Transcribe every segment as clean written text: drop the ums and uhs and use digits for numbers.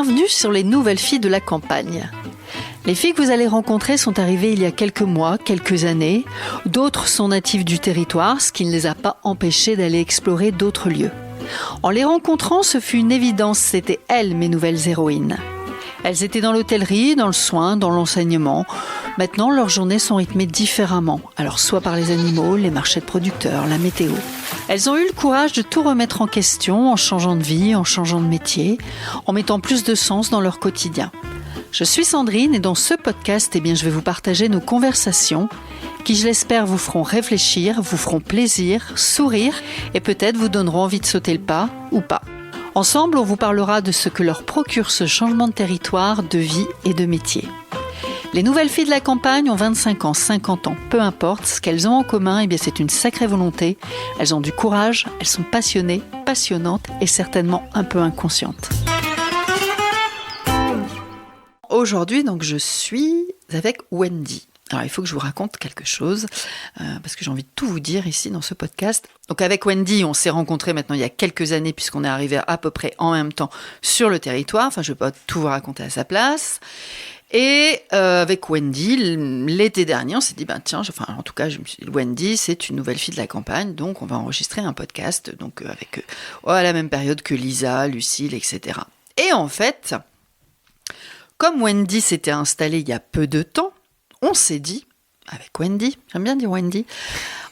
Bienvenue sur les nouvelles filles de la campagne. Les filles que vous allez rencontrer sont arrivées il y a quelques mois, quelques années. D'autres sont natives du territoire, ce qui ne les a pas empêchées d'aller explorer d'autres lieux. En les rencontrant, ce fut une évidence, c'étaient elles mes nouvelles héroïnes. Elles étaient dans l'hôtellerie, dans le soin, dans l'enseignement. Maintenant, leurs journées sont rythmées différemment. Alors, soit par les animaux, les marchés de producteurs, la météo. Elles ont eu le courage de tout remettre en question en changeant de vie, en changeant de métier, en mettant plus de sens dans leur quotidien. Je suis Sandrine et dans ce podcast, je vais vous partager nos conversations qui, je l'espère, vous feront réfléchir, vous feront plaisir, sourire et peut-être vous donneront envie de sauter le pas ou pas. Ensemble, on vous parlera de ce que leur procure ce changement de territoire, de vie et de métier. Les nouvelles filles de la campagne ont 25 ans, 50 ans, peu importe. Ce qu'elles ont en commun, c'est une sacrée volonté. Elles ont du courage, elles sont passionnées, passionnantes et certainement un peu inconscientes. Aujourd'hui, je suis avec Wendy. Alors, il faut que je vous raconte quelque chose, parce que j'ai envie de tout vous dire ici dans ce podcast. Donc, avec Wendy, on s'est rencontrés maintenant il y a quelques années, puisqu'on est arrivés à peu près en même temps sur le territoire. Enfin, je ne vais pas tout vous raconter à sa place. Et avec Wendy, l'été dernier, on s'est dit, en tout cas, Wendy, c'est une nouvelle fille de la campagne, donc on va enregistrer un podcast, avec à la même période que Lisa, Lucille, etc. Et en fait, comme Wendy s'était installée il y a peu de temps, on s'est dit, avec Wendy, j'aime bien dire Wendy,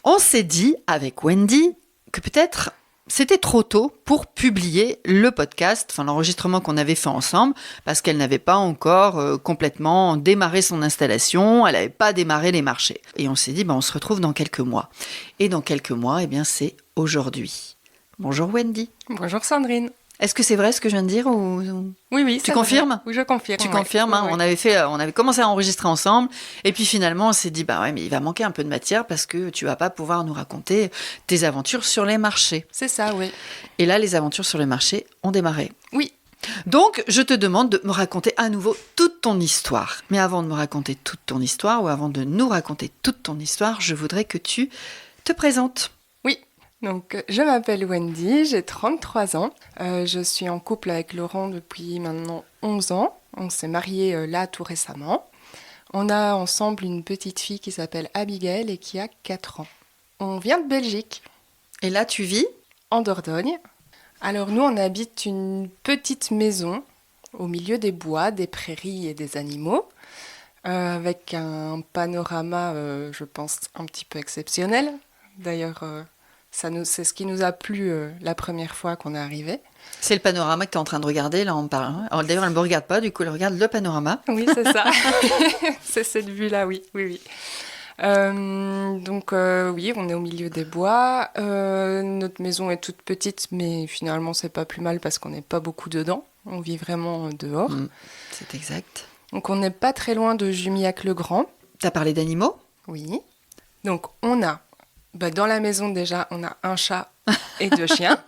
on s'est dit avec Wendy que peut-être c'était trop tôt pour publier le podcast, l'enregistrement qu'on avait fait ensemble, parce qu'elle n'avait pas encore complètement démarré son installation, elle n'avait pas démarré les marchés. Et on s'est dit, on se retrouve dans quelques mois. Et dans quelques mois, c'est aujourd'hui. Bonjour Wendy. Bonjour Sandrine. Est-ce que c'est vrai ce que je viens de dire ou... Oui. Tu confirmes ? Oui, je confirme. Tu confirmes, hein, oui. On avait commencé à enregistrer ensemble, et puis finalement on s'est dit, mais il va manquer un peu de matière parce que tu vas pas pouvoir nous raconter tes aventures sur les marchés. C'est ça, oui. Et là, les aventures sur les marchés ont démarré. Oui. Donc, je te demande de me raconter à nouveau toute ton histoire. Mais avant de me raconter toute ton histoire, ou avant de nous raconter toute ton histoire, je voudrais que tu te présentes. Donc, je m'appelle Wendy, j'ai 33 ans. Je suis en couple avec Laurent depuis maintenant 11 ans. On s'est mariés là tout récemment. On a ensemble une petite fille qui s'appelle Abigail et qui a 4 ans. On vient de Belgique. Et là, tu vis ? En Dordogne. Alors nous, on habite une petite maison au milieu des bois, des prairies et des animaux, avec un panorama, je pense, un petit peu exceptionnel. D'ailleurs... c'est ce qui nous a plu la première fois qu'on est arrivé. C'est le panorama que tu es en train de regarder, là, on parle. Alors, d'ailleurs, elle ne me regarde pas, du coup, elle regarde le panorama. Oui, c'est ça. C'est cette vue-là, oui. Oui, on est au milieu des bois. Notre maison est toute petite, mais finalement, c'est pas plus mal parce qu'on n'est pas beaucoup dedans. On vit vraiment dehors. C'est exact. Donc, on n'est pas très loin de Jumillac-le-Grand. Tu as parlé d'animaux ? Oui. Donc, on a... dans la maison, déjà, on a un chat et 2 chiens.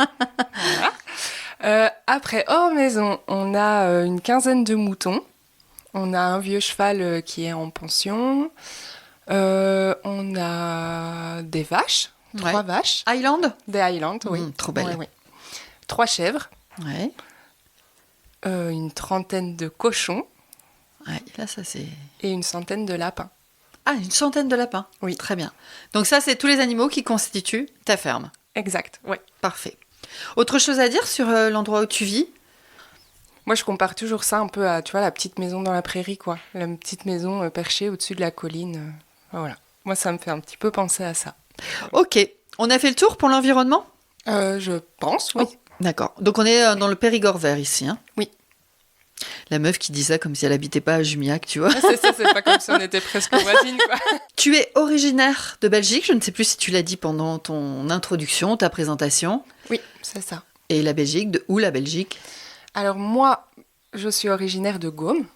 Voilà. Après, hors maison, on a une quinzaine de moutons. On a un vieux cheval qui est en pension. On a des vaches, 3 vaches. Highland ? Des Highland, oui. Trop belle. Oui. 3 chèvres. Ouais. Une trentaine de cochons. Ouais, là, ça c'est... Et une centaine de lapins. Ah, une centaine de lapins. Oui. Très bien. Donc ça, c'est tous les animaux qui constituent ta ferme. Exact, oui. Parfait. Autre chose à dire sur l'endroit où tu vis ? Moi, je compare toujours ça un peu à, la petite maison dans la prairie, quoi. La petite maison perchée au-dessus de la colline. Voilà. Moi, ça me fait un petit peu penser à ça. Ok. On a fait le tour pour l'environnement ? Je pense, oui. Oh, d'accord. Donc, on est dans le Périgord vert ici, hein ? Oui. La meuf qui dit ça comme si elle habitait pas à Jumillac, tu vois. C'est pas comme si on était presque voisines, quoi. Tu es originaire de Belgique, je ne sais plus si tu l'as dit pendant ton introduction, ta présentation. Oui, c'est ça. Et la Belgique, de où la Belgique ? Alors moi, je suis originaire de Gaume.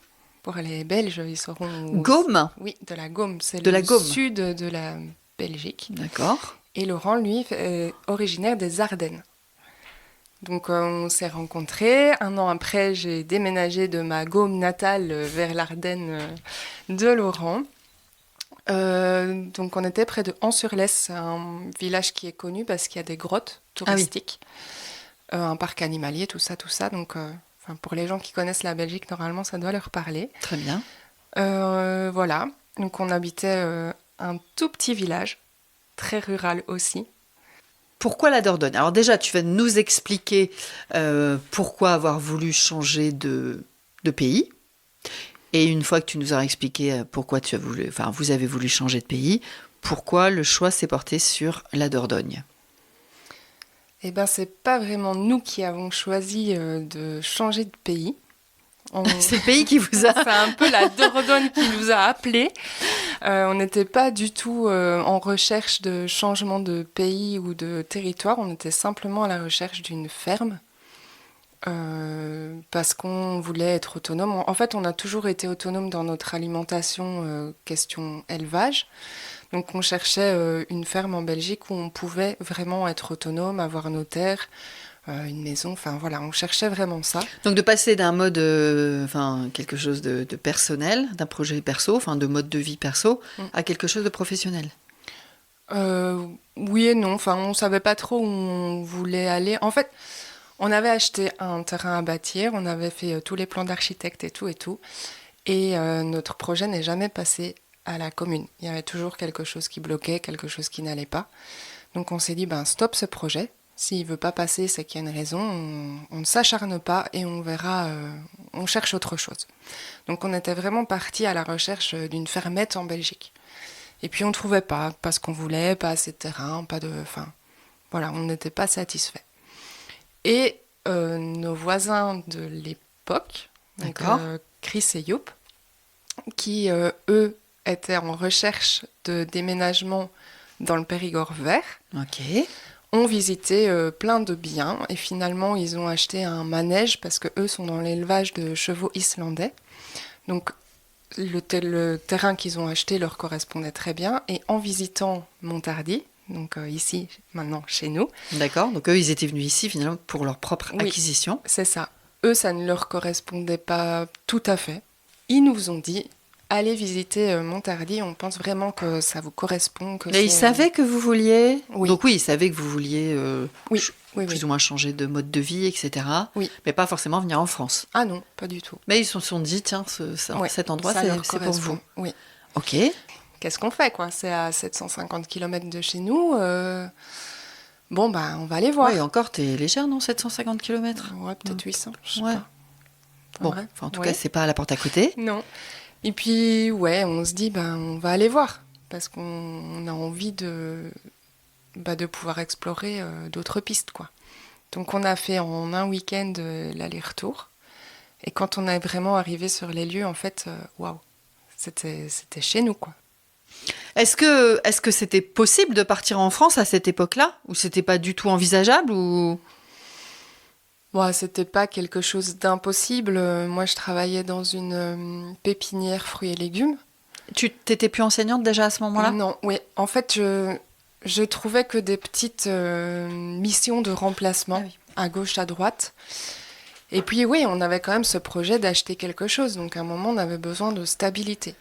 Pour les Belges, ils sauront... Gaume ? Oui, de la Gaume. C'est de le la Gaume. Sud de la Belgique. D'accord. Et Laurent, lui, est originaire des Ardennes. Donc on s'est rencontrés. 1 an après, j'ai déménagé de ma Gaume natale vers l'Ardenne de Laurent. Donc on était près de Ans-sur-Lesse, un village qui est connu parce qu'il y a des grottes touristiques, un parc animalier, tout ça. Donc Enfin, pour les gens qui connaissent la Belgique, normalement, ça doit leur parler. Très bien. Voilà. Donc, on habitait un tout petit village, très rural aussi. Pourquoi la Dordogne? Alors déjà, tu vas nous expliquer pourquoi avoir voulu changer de pays. Et une fois que tu nous auras expliqué pourquoi vous avez voulu changer de pays, pourquoi le choix s'est porté sur la Dordogne? Eh bien, c'est pas vraiment nous qui avons choisi de changer de pays. C'est le pays qui vous a... C'est un peu la Dordogne qui nous a appelés. On n'était pas du tout en recherche de changement de pays ou de territoire. On était simplement à la recherche d'une ferme. Parce qu'on voulait être autonome. En fait, on a toujours été autonome dans notre alimentation, question élevage. Donc, on cherchait une ferme en Belgique où on pouvait vraiment être autonome, avoir nos terres, une maison. Enfin, voilà, on cherchait vraiment ça. Donc, de passer d'un mode, quelque chose de personnel, d'un projet perso, de mode de vie perso, à quelque chose de professionnel. Oui et non. Enfin, on savait pas trop où on voulait aller. En fait, on avait acheté un terrain à bâtir, on avait fait tous les plans d'architecte et tout. Et notre projet n'est jamais passé à la commune. Il y avait toujours quelque chose qui bloquait, quelque chose qui n'allait pas. Donc on s'est dit, stop ce projet. S'il ne veut pas passer, c'est qu'il y a une raison. On ne s'acharne pas et on verra, on cherche autre chose. Donc on était vraiment partis à la recherche d'une fermette en Belgique. Et puis on ne trouvait pas, parce qu'on voulait, pas assez de terrain, voilà, on n'était pas satisfait. Et nos voisins de l'époque, donc, Chris et Youp, qui eux étaient en recherche de déménagement dans le Périgord vert, ont visité plein de biens et finalement ils ont acheté un manège parce que eux sont dans l'élevage de chevaux islandais. Donc le terrain qu'ils ont acheté leur correspondait très bien et en visitant Montardi, donc ici, maintenant, chez nous. D'accord, donc eux, ils étaient venus ici, finalement, pour leur propre acquisition. C'est ça. Eux, ça ne leur correspondait pas tout à fait. Ils nous ont dit, allez visiter Montardi, on pense vraiment que ça vous correspond. Mais ils savaient que vous vouliez... Oui. Donc oui, ils savaient que vous vouliez plus ou moins changer de mode de vie, etc. Oui. Mais pas forcément venir en France. Ah non, pas du tout. Mais ils se sont dit, tiens, cet endroit, c'est pour vous. Oui. Ok. Qu'est-ce qu'on fait, quoi? C'est à 750 km de chez nous. On va aller voir. Oui, encore, t'es légère, non, 750 km? Ouais, peut-être 800, je sais pas. Bon, en tout cas, c'est pas à la porte à côté. Non. Et puis, on se dit, on va aller voir. Parce qu'on a envie de pouvoir explorer d'autres pistes, quoi. Donc, on a fait en un week-end l'aller-retour. Et quand on est vraiment arrivé sur les lieux, en fait, waouh, c'était chez nous, quoi. Est-ce que c'était possible de partir en France à cette époque-là? Ou c'était pas du tout envisageable ou... C'était pas quelque chose d'impossible. Moi, je travaillais dans une pépinière fruits et légumes. Tu t'étais plus enseignante déjà à ce moment-là? Non, oui. En fait, je trouvais que des petites missions de remplacement à gauche, à droite. Et puis, oui, on avait quand même ce projet d'acheter quelque chose. Donc, à un moment, on avait besoin de stabilité.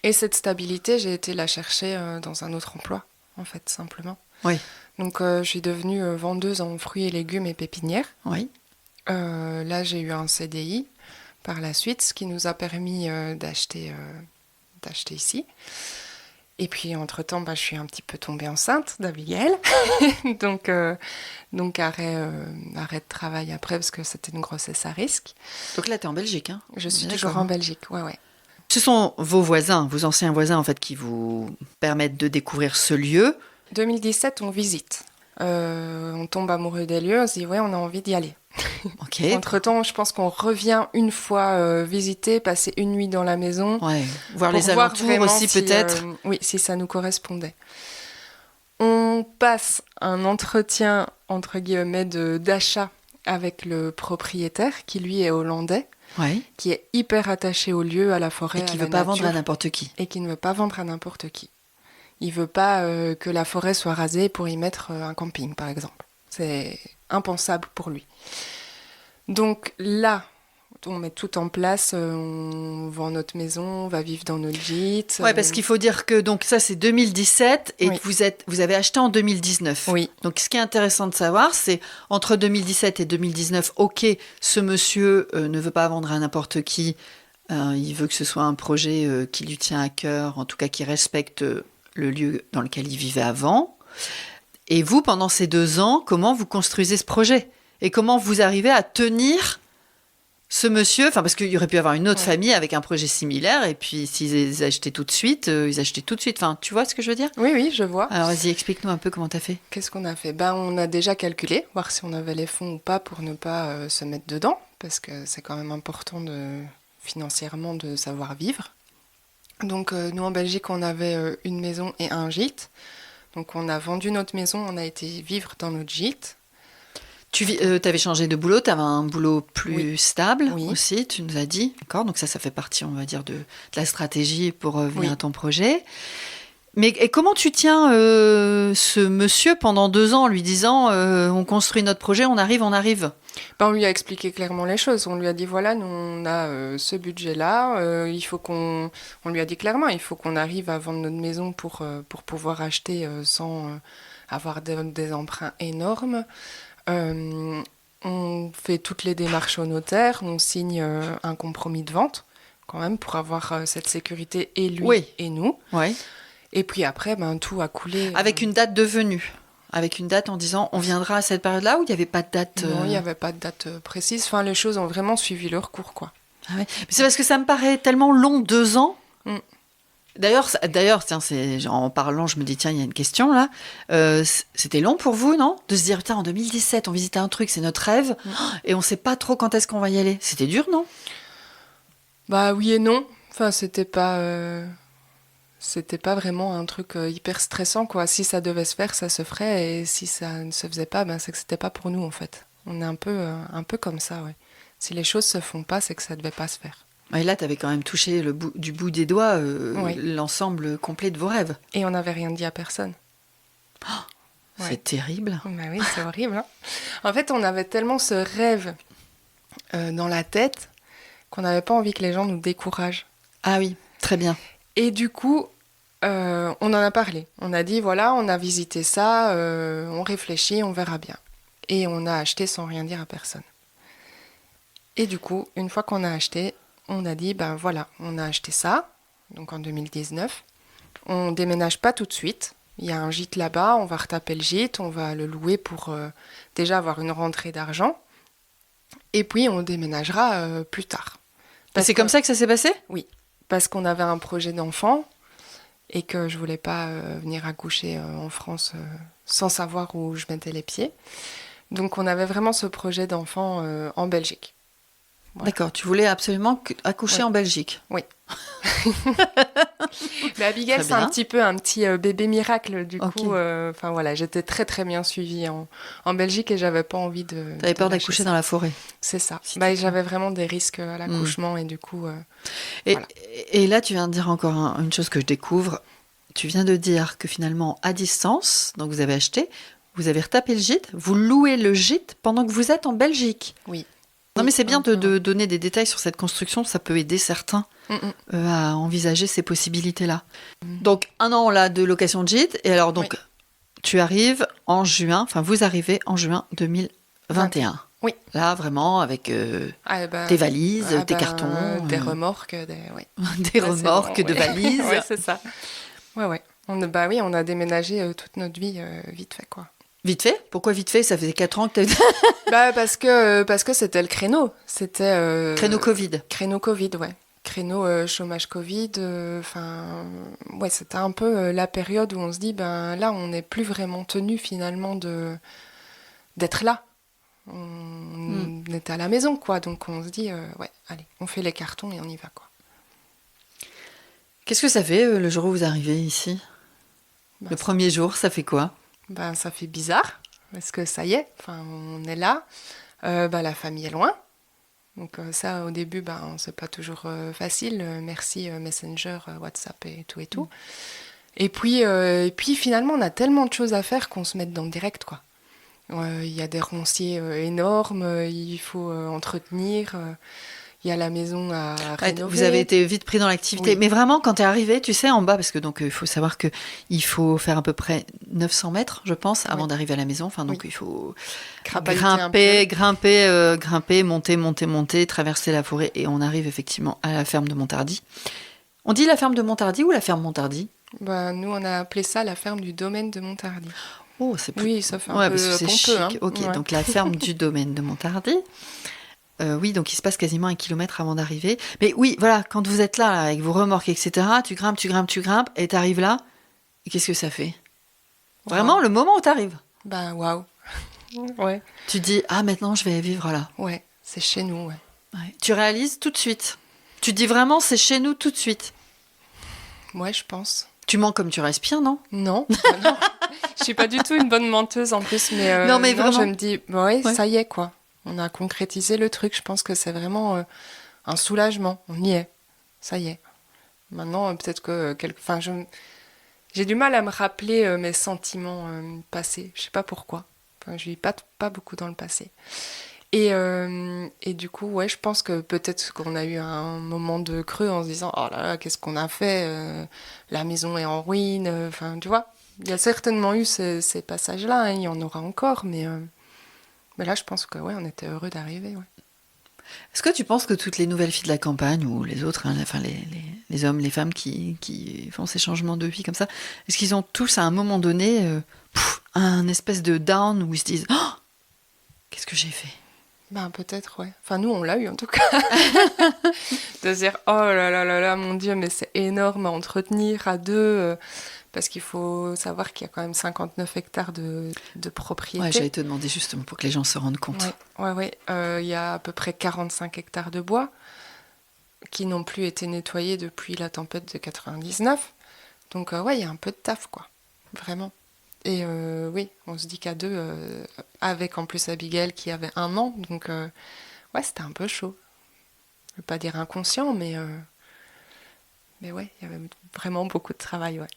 Et cette stabilité, j'ai été la chercher dans un autre emploi, en fait, simplement. Oui. Donc, je suis devenue vendeuse en fruits et légumes et pépinières. Oui. Là, j'ai eu un CDI par la suite, ce qui nous a permis d'acheter ici. Et puis, entre-temps, je suis un petit peu tombée enceinte d'Abigail. donc, arrêt de travail après, parce que c'était une grossesse à risque. Donc là, tu es en Belgique, hein? Je suis toujours en Belgique, ouais. Ce sont vos voisins, vos anciens voisins, en fait, qui vous permettent de découvrir ce lieu. 2017, on visite. On tombe amoureux des lieux, on se dit, on a envie d'y aller. Ok. Entre-temps, je pense qu'on revient une fois visiter, passer une nuit dans la maison. Ouais. Voir les alentours aussi, peut-être. Oui, si ça nous correspondait. On passe un entretien, entre guillemets, d'achat avec le propriétaire, qui lui est hollandais. Oui. Qui est hyper attaché au lieu, à la forêt, et qui ne veut pas vendre à n'importe qui. Et qui ne veut pas vendre à n'importe qui. Il ne veut pas que la forêt soit rasée pour y mettre un camping, par exemple. C'est impensable pour lui. Donc là, on met tout en place. On vend notre maison, on va vivre dans notre gîte. Ouais, parce qu'il faut dire que donc ça c'est 2017 et Oui. que vous avez acheté en 2019. Oui. Donc ce qui est intéressant de savoir, c'est entre 2017 et 2019, ok, ce monsieur ne veut pas vendre à n'importe qui. Il veut que ce soit un projet qui lui tient à cœur, en tout cas qui respecte le lieu dans lequel il vivait avant. Et vous, pendant ces 2 ans, comment vous construisez ce projet? Et comment vous arrivez à tenir ce monsieur, enfin parce qu'il y aurait pu y avoir une autre famille avec un projet similaire, et puis s'ils achetaient tout de suite, ils achetaient tout de suite. Enfin, tu vois ce que je veux dire? Oui, oui, je vois. Alors vas-y, explique-nous un peu comment t'as fait. Qu'est-ce qu'on a fait? On a déjà calculé, voir si on avait les fonds ou pas pour ne pas se mettre dedans, parce que c'est quand même important financièrement de savoir vivre. Donc nous en Belgique, on avait une maison et un gîte. Donc on a vendu notre maison, on a été vivre dans notre gîte. Tu avais changé de boulot, tu avais un boulot plus stable aussi, tu nous as dit. D'accord, donc ça fait partie, on va dire, de la stratégie pour venir à ton projet. Mais et comment tu tiens ce monsieur pendant 2 ans en lui disant on construit notre projet, on arrive? On lui a expliqué clairement les choses. On lui a dit voilà, nous on a ce budget-là. Il faut on lui a dit clairement, il faut qu'on arrive à vendre notre maison pour pouvoir acheter sans avoir des emprunts énormes. On fait toutes les démarches au notaire, on signe un compromis de vente quand même pour avoir cette sécurité et lui et nous. Oui. Et puis après, tout a coulé. Avec une date de venue. Avec une date en disant on viendra à cette période-là, ou il n'y avait pas de date Non, il n'y avait pas de date précise. Enfin, les choses ont vraiment suivi leur cours, quoi. Ah ouais. Mais c'est parce que ça me paraît tellement long, 2 ans. D'ailleurs, tiens, en parlant, je me dis, tiens, il y a une question là. C'était long pour vous, non? De se dire, putain, en 2017, on visitait un truc, c'est notre rêve, et on ne sait pas trop quand est-ce qu'on va y aller. C'était dur, non? Oui et non. Enfin, c'était pas vraiment un truc hyper stressant, quoi. Si ça devait se faire, ça se ferait, et si ça ne se faisait pas, c'est que c'était pas pour nous, en fait. On est un peu comme ça, ouais. Si les choses se font pas, c'est que ça devait pas se faire. Et là, tu avais quand même touché du bout des doigts l'ensemble complet de vos rêves. Et on n'avait rien dit à personne. C'est terrible. Oui, c'est horrible. Hein. En fait, on avait tellement ce rêve dans la tête qu'on n'avait pas envie que les gens nous découragent. Ah oui, très bien. Et du coup, on en a parlé. On a dit, voilà, on a visité ça, on réfléchit, on verra bien. Et on a acheté sans rien dire à personne. Et du coup, une fois qu'on a acheté, on a dit, voilà, on a acheté ça, donc en 2019. On déménage pas tout de suite. Il y a un gîte là-bas, on va retaper le gîte, on va le louer pour déjà avoir une rentrée d'argent. Et puis, on déménagera plus tard. C'est comme ça que ça s'est passé? Oui, parce qu'on avait un projet d'enfant et que je voulais pas venir accoucher en France sans savoir où je mettais les pieds. Donc, on avait vraiment ce projet d'enfant en Belgique. Voilà. D'accord, tu voulais absolument accoucher en Belgique. Oui. Mais Abigail, c'est un petit bébé miracle, du coup. Voilà, j'étais très très bien suivie en Belgique et j'avais pas envie de... T'avais peur d'accoucher dans la forêt. C'est ça. J'avais vraiment des risques à l'accouchement et du coup... Voilà. Et là, tu viens de dire encore une chose que je découvre. Tu viens de dire que finalement, à distance, donc vous avez acheté, vous avez retapé le gîte, vous louez le gîte pendant que vous êtes en Belgique. Oui. Non, mais c'est bien de donner des détails sur cette construction, ça peut aider certains à envisager ces possibilités-là. Donc, 1 an là de location de gîte, et alors donc, tu arrives en juin, enfin vous arrivez en juin 2021. Oui. Là, vraiment, avec tes valises, tes cartons. Des remorques, des remorques de valises. Oui, c'est ça. Ouais. On a déménagé toute notre vie vite fait, quoi. Vite fait? Pourquoi vite fait? Ça faisait 4 ans que tu parce que c'était le créneau. C'était... Créneau Covid. Créneau Covid, ouais. Créneau chômage Covid. C'était un peu la période où on se dit, là, on n'est plus vraiment tenu finalement d'être là. On est à la maison, quoi. Donc on se dit, allez, on fait les cartons et on y va, quoi. Qu'est-ce que ça fait le jour où vous arrivez ici? Le premier jour, ça fait quoi? Ça fait bizarre, parce que ça y est, on est là, la famille est loin, donc ça au début, c'est pas toujours facile, merci Messenger, WhatsApp et tout. Et puis finalement, on a tellement de choses à faire qu'on se met dans le direct, quoi. Il y a des ronciers énormes, il faut entretenir, Il y a la maison à rénover. Vous avez été vite pris dans l'activité. Oui. Mais vraiment, quand tu es arrivé, tu sais, en bas, parce que donc il faut savoir qu'il faut faire à peu près 900 mètres, je pense, avant d'arriver à la maison. Enfin, donc il faut grimper, monter, traverser la forêt. Et on arrive effectivement à la ferme de Montardy. On dit la ferme de Montardy ou la ferme Montardy ? Nous, on a appelé ça la ferme du domaine de Montardy. Oh, c'est plus... Oui, ça fait un peu parce que c'est pompeux. chic. Hein. Ok, donc la ferme du domaine de Montardy. Oui, donc il se passe quasiment 1 kilomètre avant d'arriver. Mais oui, voilà, quand vous êtes là, avec vos remorques, etc., tu grimpes, et t'arrives là, et qu'est-ce que ça fait ? Vraiment, le moment où t'arrives. Waouh. Ouais. Tu te dis, maintenant, je vais vivre là. Ouais, c'est chez nous, ouais. Tu réalises tout de suite. Tu te dis vraiment, c'est chez nous tout de suite. Ouais, je pense. Tu mens comme tu respires, non ? Non. Je suis pas du tout une bonne menteuse en plus, mais, non, vraiment. Je me dis, ça y est, quoi. On a concrétisé le truc. Je pense que c'est vraiment un soulagement. On y est. Ça y est. Maintenant, peut-être que... j'ai du mal à me rappeler mes sentiments passés. Je sais pas pourquoi. Je vis pas beaucoup dans le passé. Et du coup, ouais, je pense que peut-être qu'on a eu un moment de creux en se disant « Oh là là, qu'est-ce qu'on a fait La maison est en ruine. » Enfin, tu vois, il y a certainement eu ces passages-là. Hein, il y en aura encore, mais là, je pense que ouais, on était heureux d'arriver. Ouais. Est-ce que tu penses que toutes les nouvelles filles de la campagne, ou les autres, hein, les hommes, les femmes qui font ces changements de vie comme ça, est-ce qu'ils ont tous à un moment donné un espèce de down où ils se disent « Oh, qu'est-ce que j'ai fait ?» Peut-être, ouais. Enfin, nous, on l'a eu, en tout cas. De se dire, oh là là là là, mon Dieu, mais c'est énorme à entretenir à deux. Parce qu'il faut savoir qu'il y a quand même 59 hectares de propriété. Ouais, j'allais te demander justement pour que les gens se rendent compte. Ouais. Il y a à peu près 45 hectares de bois qui n'ont plus été nettoyés depuis la tempête de 99. Donc, il y a un peu de taf, quoi. Vraiment. Et oui, on se dit qu'à deux, avec en plus Abigail qui avait 1 an, donc c'était un peu chaud. Je ne veux pas dire inconscient, mais ouais, il y avait vraiment beaucoup de travail, ouais.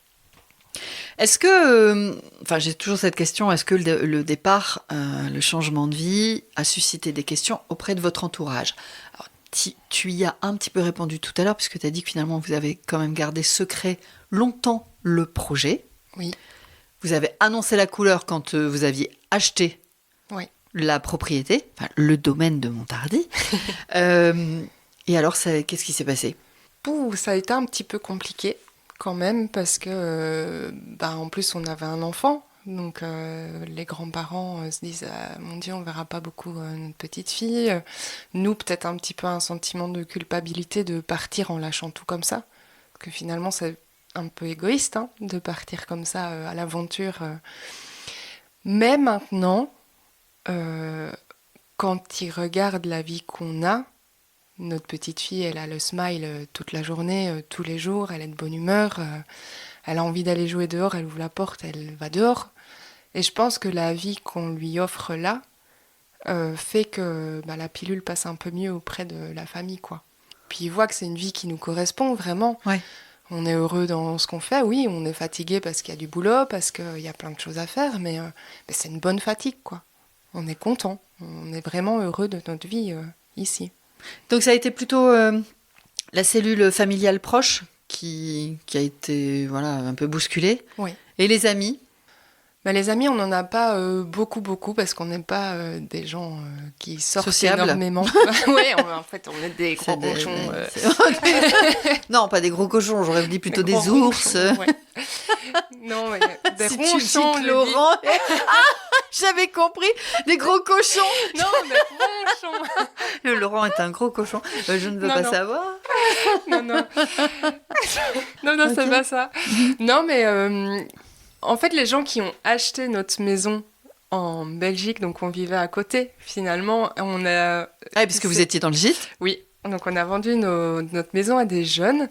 Est-ce que, j'ai toujours cette question, est-ce que le départ, le changement de vie a suscité des questions auprès de votre entourage ? Alors, tu y as un petit peu répondu tout à l'heure, puisque tu as dit que finalement vous avez quand même gardé secret longtemps le projet. Oui. Vous avez annoncé la couleur quand vous aviez acheté la propriété, le domaine de Montardy. Et alors, qu'est-ce qui s'est passé ? Ça a été un petit peu compliqué quand même, parce que en plus on avait un enfant, donc les grands-parents se disent mon Dieu, on verra pas beaucoup notre petite fille. Nous, peut-être un petit peu un sentiment de culpabilité de partir en lâchant tout comme ça, parce que finalement c'est un peu égoïste de partir comme ça à l'aventure. Mais maintenant, quand ils regardent la vie qu'on a, notre petite fille, elle a le smile toute la journée, tous les jours, elle est de bonne humeur, elle a envie d'aller jouer dehors, elle ouvre la porte, elle va dehors. Et je pense que la vie qu'on lui offre là fait que la pilule passe un peu mieux auprès de la famille, quoi. Puis ils voient que c'est une vie qui nous correspond vraiment. Ouais. On est heureux dans ce qu'on fait, oui, on est fatigué parce qu'il y a du boulot, parce qu'il y a plein de choses à faire, mais c'est une bonne fatigue, quoi. On est content, on est vraiment heureux de notre vie ici. Donc ça a été plutôt la cellule familiale proche qui a été un peu bousculée. Oui. Et les amis ? Les amis, on n'en a pas beaucoup, parce qu'on n'est pas des gens qui sortent sociables. Énormément. Oui, en fait, on est des gros cochons. Non, pas des gros cochons, j'aurais dit plutôt des ours. Non, mais des si ronchons. Tu dis Laurent... J'avais compris, des gros cochons. Non, des ronchons. Le Laurent est un gros cochon. Je ne veux pas savoir. Non, okay. C'est pas ça. Non, mais... En fait, les gens qui ont acheté notre maison en Belgique, donc on vivait à côté, finalement, on a... Ah, parce que vous étiez dans le gîte ? Oui, donc on a vendu notre maison à des jeunes,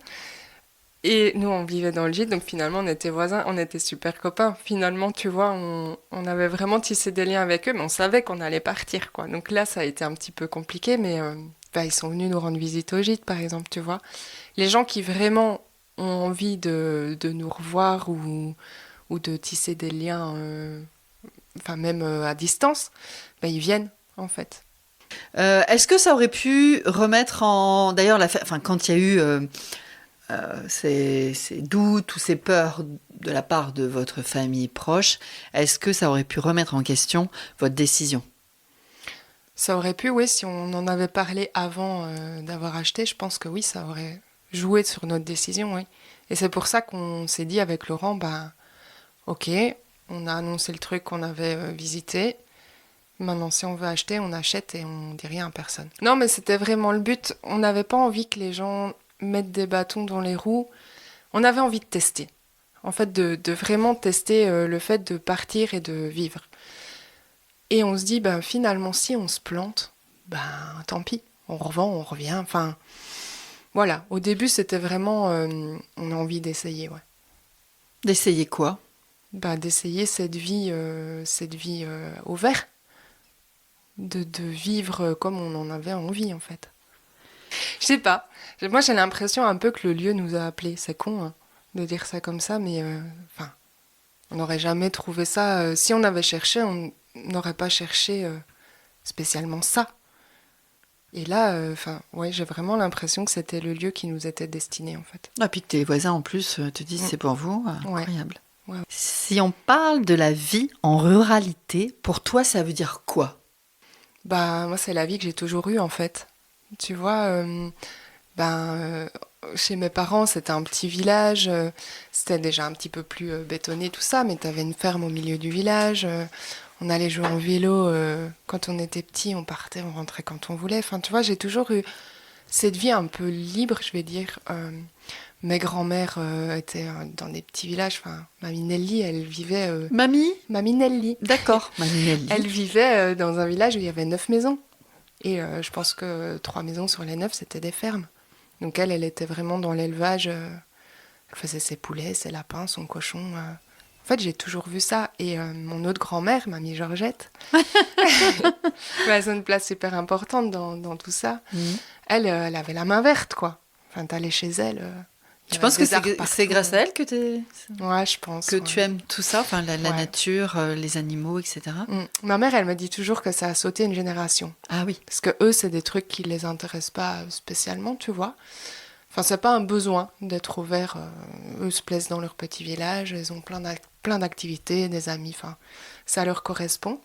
et nous, on vivait dans le gîte, donc finalement, on était voisins, on était super copains. Finalement, tu vois, on avait vraiment tissé des liens avec eux, mais on savait qu'on allait partir, quoi. Donc là, ça a été un petit peu compliqué, mais ils sont venus nous rendre visite au gîte, par exemple, tu vois. Les gens qui vraiment ont envie de nous revoir ou de tisser des liens, même à distance, ils viennent, en fait. Est-ce que ça aurait pu remettre en... D'ailleurs, quand il y a eu ces doutes ou ces peurs de la part de votre famille proche, est-ce que ça aurait pu remettre en question votre décision ? Ça aurait pu, oui, si on en avait parlé avant d'avoir acheté, je pense que oui, ça aurait joué sur notre décision, oui. Et c'est pour ça qu'on s'est dit avec Laurent, ok, on a annoncé le truc qu'on avait visité. Maintenant, si on veut acheter, on achète et on dit rien à personne. Non, mais c'était vraiment le but. On n'avait pas envie que les gens mettent des bâtons dans les roues. On avait envie de tester. En fait, de vraiment tester le fait de partir et de vivre. Et on se dit, finalement, si on se plante, tant pis. On revend, on revient. Enfin, voilà. Au début, c'était vraiment... on a envie d'essayer, ouais. D'essayer quoi ? D'essayer cette vie au vert. De vivre comme on en avait envie, en fait. Je sais pas. Moi, j'ai l'impression un peu que le lieu nous a appelés. C'est con, hein, de dire ça comme ça, mais on n'aurait jamais trouvé ça. Si on avait cherché, on n'aurait pas cherché spécialement ça. Et là, ouais, j'ai vraiment l'impression que c'était le lieu qui nous était destiné, en fait. Et puis que tes voisins, en plus, te disent c'est pour vous. Incroyable. Ouais. Si on parle de la vie en ruralité, pour toi, ça veut dire quoi ? Moi, c'est la vie que j'ai toujours eue, en fait. Tu vois, chez mes parents, c'était un petit village. C'était déjà un petit peu plus bétonné, tout ça, mais t'avais une ferme au milieu du village. On allait jouer en vélo quand on était petit, on partait, on rentrait quand on voulait. Enfin, tu vois, j'ai toujours eu cette vie un peu libre, je vais dire. Mes grands-mères étaient dans des petits villages. Enfin, Mamie Nelly, elle vivait... Mamie Nelly. D'accord, Mamie Nelly. Elle vivait dans un village où il y avait 9 maisons. Et je pense que 3 maisons sur les 9, c'était des fermes. Donc elle était vraiment dans l'élevage. Elle faisait ses poulets, ses lapins, son cochon. En fait, j'ai toujours vu ça. Et mon autre grand-mère, Mamie Georgette, elle a une place super importante dans tout ça. Elle avait la main verte, quoi. Enfin, t'allais chez elle... Tu penses que c'est grâce à elle que Ouais, je pense. Que tu aimes tout ça, enfin la nature, les animaux, etc. Ma mère, elle me dit toujours que ça a sauté une génération. Ah oui. Parce que eux, c'est des trucs qui les intéressent pas spécialement, tu vois. Enfin, c'est pas un besoin d'être ouvert. Eux se plaisent dans leur petit village, ils ont plein d'activités, des amis. Enfin, ça leur correspond.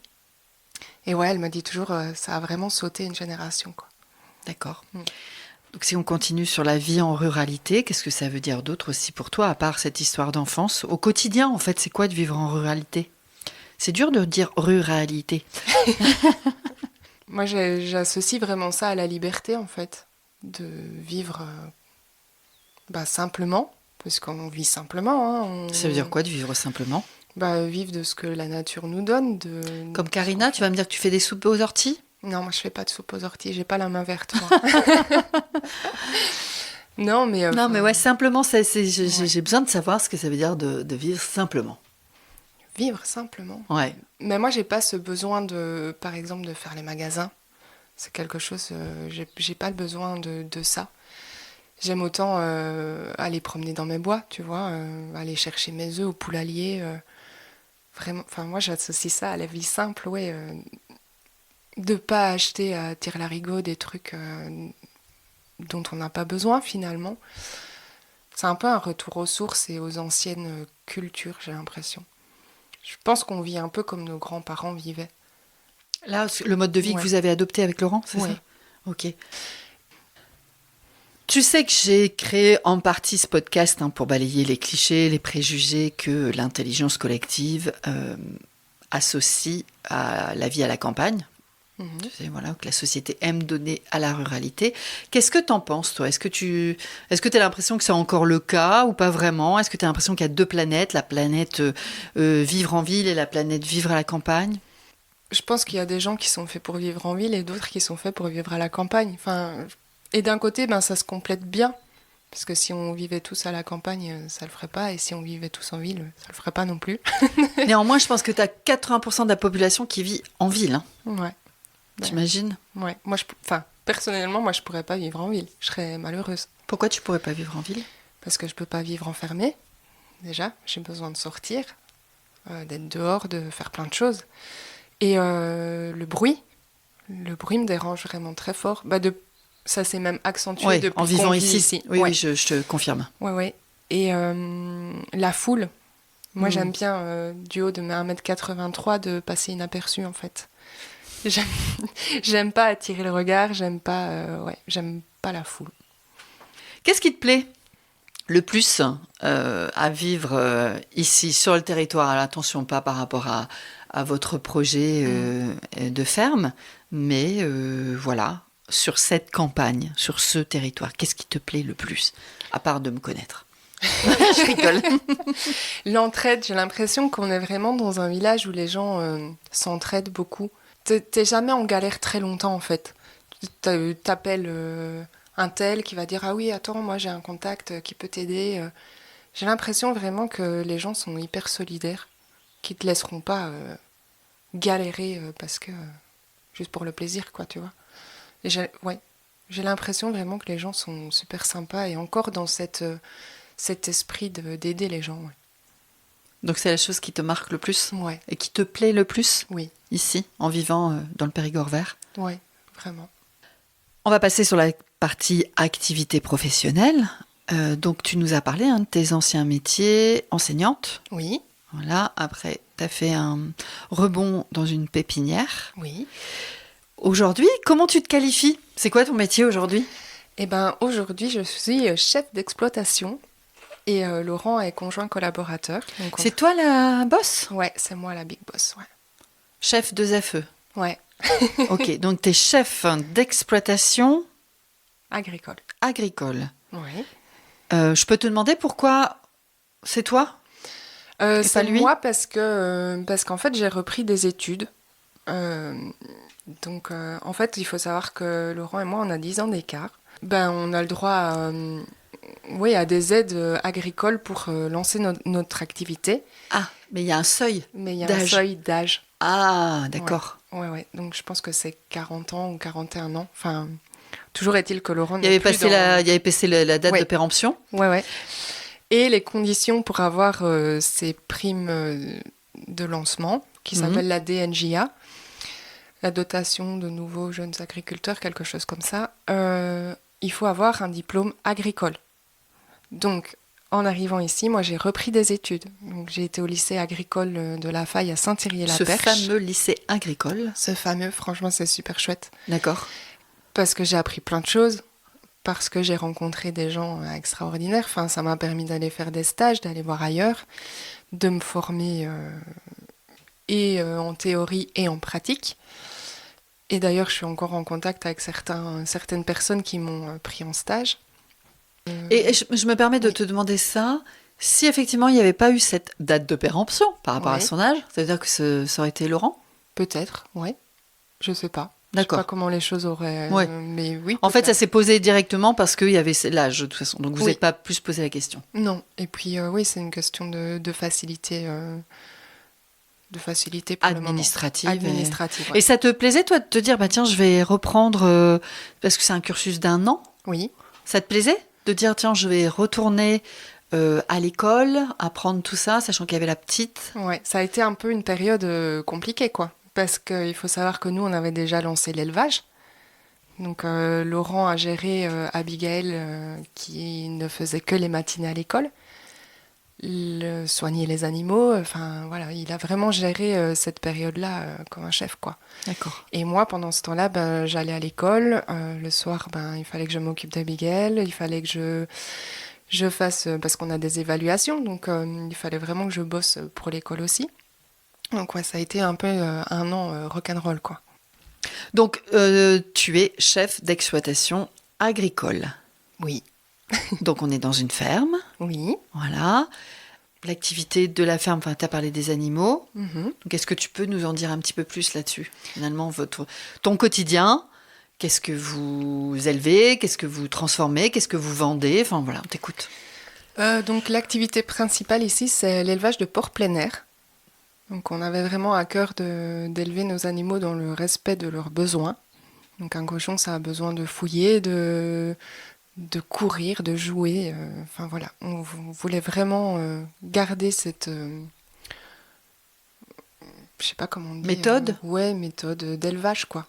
Et ouais, elle me dit toujours, ça a vraiment sauté une génération, quoi. D'accord. Donc si on continue sur la vie en ruralité, qu'est-ce que ça veut dire d'autre aussi pour toi, à part cette histoire d'enfance ? Au quotidien, en fait, c'est quoi de vivre en ruralité ? C'est dur de dire ruralité. Moi, j'associe vraiment ça à la liberté, en fait, de vivre simplement, parce qu'on vit simplement. Hein, Ça veut dire quoi de vivre simplement ? Vivre de ce que la nature nous donne. Comme Karina, tu vas me dire que tu fais des soupes aux orties ? Non, moi je fais pas de soupe aux orties, j'ai pas la main verte, moi. Non, mais ouais, simplement, j'ai besoin de savoir ce que ça veut dire de vivre simplement. Vivre simplement. Ouais. Mais moi, j'ai pas ce besoin par exemple, de faire les magasins. C'est quelque chose, j'ai pas le besoin de ça. J'aime autant aller promener dans mes bois, tu vois, aller chercher mes œufs au poulailler. Vraiment, enfin, moi, j'associe ça à la vie simple, ouais. De pas acheter à tire-larigot des trucs dont on n'a pas besoin finalement. C'est un peu un retour aux sources et aux anciennes cultures, j'ai l'impression. Je pense qu'on vit un peu comme nos grands-parents vivaient. Là, le mode de vie que vous avez adopté avec Laurent, c'est ça ? Ok. Tu sais que j'ai créé en partie ce podcast pour balayer les clichés, les préjugés que l'intelligence collective associe à la vie à la campagne. Tu sais, voilà, que la société aime donner à la ruralité. Qu'est-ce que t'en penses, toi ? Est-ce que tu as l'impression que c'est encore le cas ou pas vraiment ? Est-ce que tu as l'impression qu'il y a deux planètes, la planète vivre en ville et la planète vivre à la campagne ? Je pense qu'il y a des gens qui sont faits pour vivre en ville et d'autres qui sont faits pour vivre à la campagne. Enfin, et d'un côté, ça se complète bien. Parce que si on vivait tous à la campagne, ça le ferait pas. Et si on vivait tous en ville, ça le ferait pas non plus. Néanmoins, je pense que tu as 80% de la population qui vit en ville. Hein. Ouais. T'imagines ? Ouais. Moi, personnellement, moi, je pourrais pas vivre en ville. Je serais malheureuse. Pourquoi tu pourrais pas vivre en ville ? Parce que je peux pas vivre enfermée. Déjà, j'ai besoin de sortir, d'être dehors, de faire plein de choses. Et le bruit Le bruit me dérange vraiment très fort. Ça s'est même accentué Oui, depuis en vivant qu'on vit ici. Oui, Ouais. oui, je te confirme. Ouais, ouais. Et la foule. Moi, Mm. j'aime bien, du haut de mes 1m83, de passer inaperçu, en fait. J'aime, j'aime pas attirer le regard, j'aime pas la foule. Qu'est-ce qui te plaît le plus à vivre ici, sur le territoire? Alors, attention, pas par rapport à votre projet de ferme, mais voilà, sur cette campagne, sur ce territoire, qu'est-ce qui te plaît le plus, à part de me connaître? Je rigole. L'entraide, j'ai l'impression qu'on est vraiment dans un village où les gens s'entraident beaucoup. T'es jamais en galère très longtemps, en fait. T'appelles un tel qui va dire « Ah oui, attends, moi j'ai un contact qui peut t'aider. » J'ai l'impression vraiment que les gens sont hyper solidaires, qui te laisseront pas galérer parce que... juste pour le plaisir, quoi, tu vois. Et j'ai l'impression vraiment que les gens sont super sympas et encore dans cet esprit d'aider les gens. Ouais. Donc c'est la chose qui te marque le plus Ouais, et qui te plaît le plus oui, ici, en vivant dans le Périgord vert? ouais, vraiment. On va passer sur la partie activité professionnelle. Donc tu nous as parlé de tes anciens métiers, enseignante. Oui, Voilà, après tu as fait un rebond dans une pépinière. oui. Aujourd'hui, comment tu te qualifies? C'est quoi ton métier aujourd'hui? Eh ben, aujourd'hui, je suis chef d'exploitation et Laurent est conjoint collaborateur. Donc C'est toi la boss? Ouais, c'est moi la big boss, ouais. Chef 2FE. Ouais, Ok, donc tu es chef d'exploitation agricole. agricole. Oui. Je peux te demander pourquoi c'est toi? Et pas C'est lui? moi parce qu'en fait, j'ai repris des études. Euh, en fait, il faut savoir que Laurent et moi, on a 10 ans d'écart. Ben, on a le droit à des aides agricoles pour lancer notre activité. Ah, mais il y a un seuil Mais il y a un d'âge. seuil d'âge. Ah, d'accord. Ouais. Donc, je pense que c'est 40 ans ou 41 ans. Enfin, toujours est-il que Laurent Il y n'est avait plus passé il y avait passé la date Ouais. de péremption. Ouais. Et les conditions pour avoir ces primes de lancement, qui s'appelle la DNJA, la dotation de nouveaux jeunes agriculteurs, quelque chose comme ça, il faut avoir un diplôme agricole. Donc, en arrivant ici, moi j'ai repris des études. Donc, j'ai été au lycée agricole de La Faye à Ce Saint-Thierry-la-Perche. fameux lycée agricole. Ce fameux, franchement, c'est super chouette. D'accord. Parce que j'ai appris plein de choses, parce que j'ai rencontré des gens extraordinaires. Enfin, ça m'a permis d'aller faire des stages, d'aller voir ailleurs, de me former en théorie et en pratique. Et d'ailleurs, je suis encore en contact avec certaines personnes qui m'ont pris en stage. Et je me permets de Oui. te demander ça. Si effectivement il n'y avait pas eu cette date de péremption par rapport à Oui. son âge, ça veut dire que ça aurait été Laurent? Peut-être, ouais. Je sais pas. Je D'accord. sais pas comment les choses auraient... Ouais. mais oui, En fait, ça peut-être. s'est posé directement parce qu'il y avait l'âge, de toute façon. Donc, vous Oui. n'êtes pas plus posé la question. Non. Et puis, oui, c'est une question de facilité. De facilité pour Administrative. le moment. Administrative, Et ouais. ça te plaisait, toi, de te dire, bah tiens, je vais reprendre, parce que c'est un cursus d'1 an. Oui. Ça te plaisait de dire, tiens, je vais retourner à l'école, apprendre tout ça, sachant qu'il y avait la petite? Ouais, ça a été un peu une période compliquée, quoi. Parce qu'il faut savoir que nous, on avait déjà lancé l'élevage. Donc, Laurent a géré Abigail, qui ne faisait que les matinées à l'école. Soigner les animaux, enfin, voilà, il a vraiment géré cette période-là comme un chef, quoi. D'accord. Et moi, pendant ce temps-là, ben, j'allais à l'école. Le soir, ben, il fallait que je m'occupe d'Abigail. Il fallait que je fasse... parce qu'on a des évaluations, donc il fallait vraiment que je bosse pour l'école aussi. Donc ouais, ça a été un peu un an rock'n'roll, quoi. Donc, tu es chef d'exploitation agricole. Oui. Donc, on est dans une ferme. Oui. Voilà. L'activité de la ferme, enfin, tu as parlé des animaux. Mhm. Donc, est-ce que tu peux nous en dire un petit peu plus là-dessus? Finalement, ton quotidien, qu'est-ce que vous élevez? Qu'est-ce que vous transformez? Qu'est-ce que vous vendez? Enfin, voilà, on t'écoute. Donc l'activité principale ici, c'est l'élevage de porcs plein air. Donc on avait vraiment à cœur d'élever nos animaux dans le respect de leurs besoins. Donc un cochon, ça a besoin de fouiller, de courir, de jouer. Enfin voilà, on voulait vraiment garder cette... je sais pas comment on dit. Méthode? Ouais, méthode d'élevage, quoi.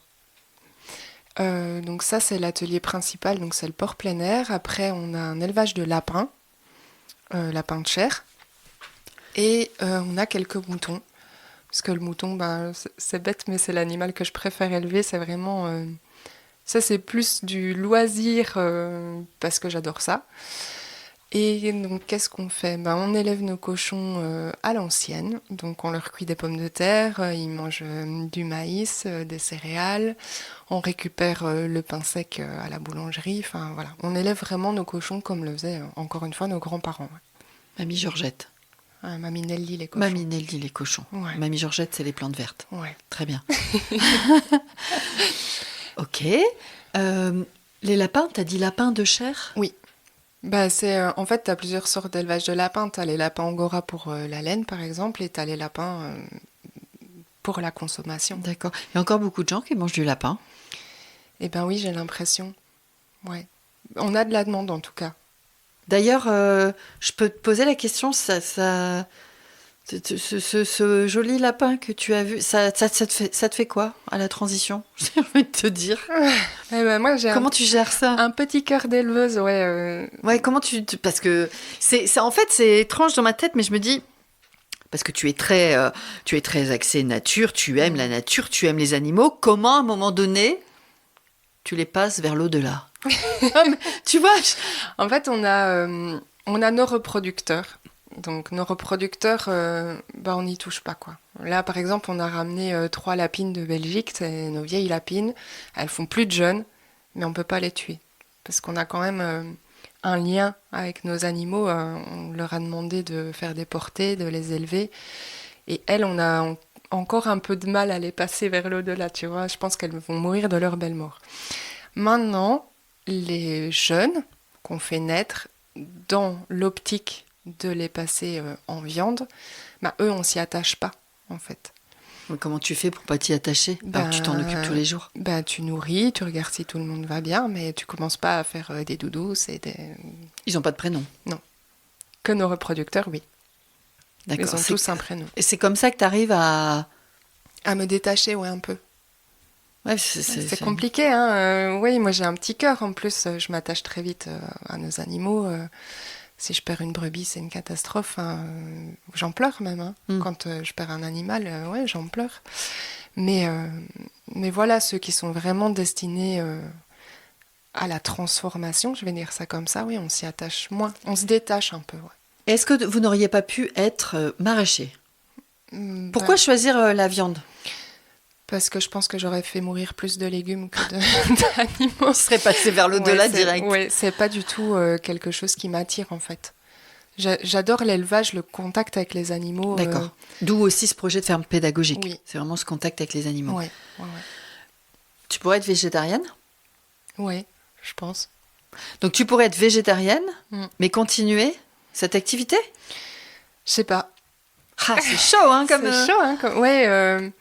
Donc ça, c'est l'atelier principal, donc c'est le port plein air. Après, on a un élevage de lapins, lapins de chair. Et on a quelques moutons. Parce que le mouton, ben, c'est bête, mais c'est l'animal que je préfère élever. C'est vraiment... ça, c'est plus du loisir, parce que j'adore ça. Et donc, qu'est-ce qu'on fait? Ben, on élève nos cochons à l'ancienne. Donc, on leur cuit des pommes de terre, ils mangent du maïs, des céréales. On récupère le pain sec à la boulangerie. Enfin, voilà. On élève vraiment nos cochons comme le faisaient, encore une fois, nos grands-parents. Ouais. Mamie Georgette. Mamie Nelly, les cochons. Mamie Nelly, les cochons. Ouais. Mamie Georgette, c'est les plantes vertes. Ouais. Très bien. Ok. Les lapins, t'as dit lapins de chair? Oui. Bah, en fait, tu as plusieurs sortes d'élevage de lapins. Tu as les lapins angora pour la laine, par exemple, et tu as les lapins pour la consommation. D'accord. Il y a encore beaucoup de gens qui mangent du lapin. Eh ben oui, j'ai l'impression. Ouais. On a de la demande, en tout cas. D'ailleurs, je peux te poser la question, ce joli lapin que tu as vu, ça te fait quoi à la transition? J'ai envie de te dire. Eh ben, moi, Comment tu gères ça? un petit cœur d'éleveuse, ouais. Ouais, comment parce que en fait, c'est étrange dans ma tête, mais je me dis, parce que tu es très axé nature, tu aimes la nature, tu aimes les animaux. Comment, à un moment donné, tu les passes vers l'au-delà? Tu vois, En fait, on a nos reproducteurs. Donc, nos reproducteurs, bah, on n'y touche pas, quoi. Là, par exemple, on a ramené 3 lapines de Belgique, c'est nos vieilles lapines. Elles font plus de jeunes, mais on peut pas les tuer. Parce qu'on a quand même un lien avec nos animaux. On leur a demandé de faire des portées, de les élever. Et elles, on a encore un peu de mal à les passer vers l'au-delà, tu vois. Je pense qu'elles vont mourir de leur belle mort. Maintenant, les jeunes qu'on fait naître dans l'optique de les passer en viande, bah, eux, on s'y attache pas, en fait. comment tu fais pour pas t'y attacher? Alors que tu t'en occupes tous les jours. Bah, tu nourris, tu regardes si tout le monde va bien, mais tu commences pas à faire des doudous et des... Ils ont pas de prénom? Non. Que nos reproducteurs, oui. D'accord. Ils ont tous un prénom. Et c'est comme ça que tu arrives à... À me détacher, ouais, un peu. Ouais, c'est compliqué, hein. Oui, moi j'ai un petit cœur, en plus, je m'attache très vite à nos animaux. Si je perds une brebis, c'est une catastrophe. Hein. J'en pleure même. Hein. Quand je perds un animal, ouais, j'en pleure. Mais voilà, ceux qui sont vraiment destinés à la transformation, je vais dire ça comme ça, oui, on s'y attache moins. On se détache un peu, ouais. Est-ce que vous n'auriez pas pu être maraîcher? Pourquoi choisir la viande? Parce que je pense que j'aurais fait mourir plus de légumes que d'animaux. Tu serais passé vers l'au-delà direct. Oui, c'est pas du tout quelque chose qui m'attire en fait. J'adore l'élevage, le contact avec les animaux. D'accord. D'où aussi ce projet de ferme pédagogique. Oui. C'est vraiment ce contact avec les animaux. Ouais. Tu pourrais être végétarienne? Oui, je pense. Donc tu pourrais être végétarienne, mais continuer cette activité? Je sais pas. Ah, c'est chaud, hein, comme... C'est chaud, hein, comme... Ouais,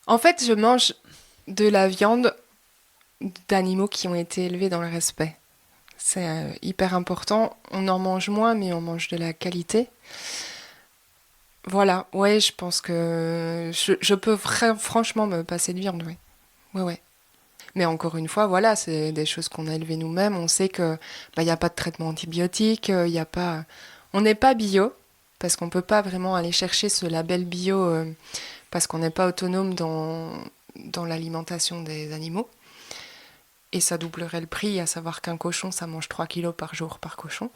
en fait, je mange de la viande d'animaux qui ont été élevés dans le respect. C'est hyper important. On en mange moins, mais on mange de la qualité. Voilà, ouais, je pense que je peux franchement me passer de viande, oui. Ouais. Mais encore une fois, voilà, c'est des choses qu'on a élevées nous-mêmes. On sait que y a pas de traitement antibiotique, y a pas... On n'est pas bio, parce qu'on peut pas vraiment aller chercher ce label bio, parce qu'on n'est pas autonome dans l'alimentation des animaux. Et ça doublerait le prix, à savoir qu'un cochon, ça mange 3 kilos par jour par cochon.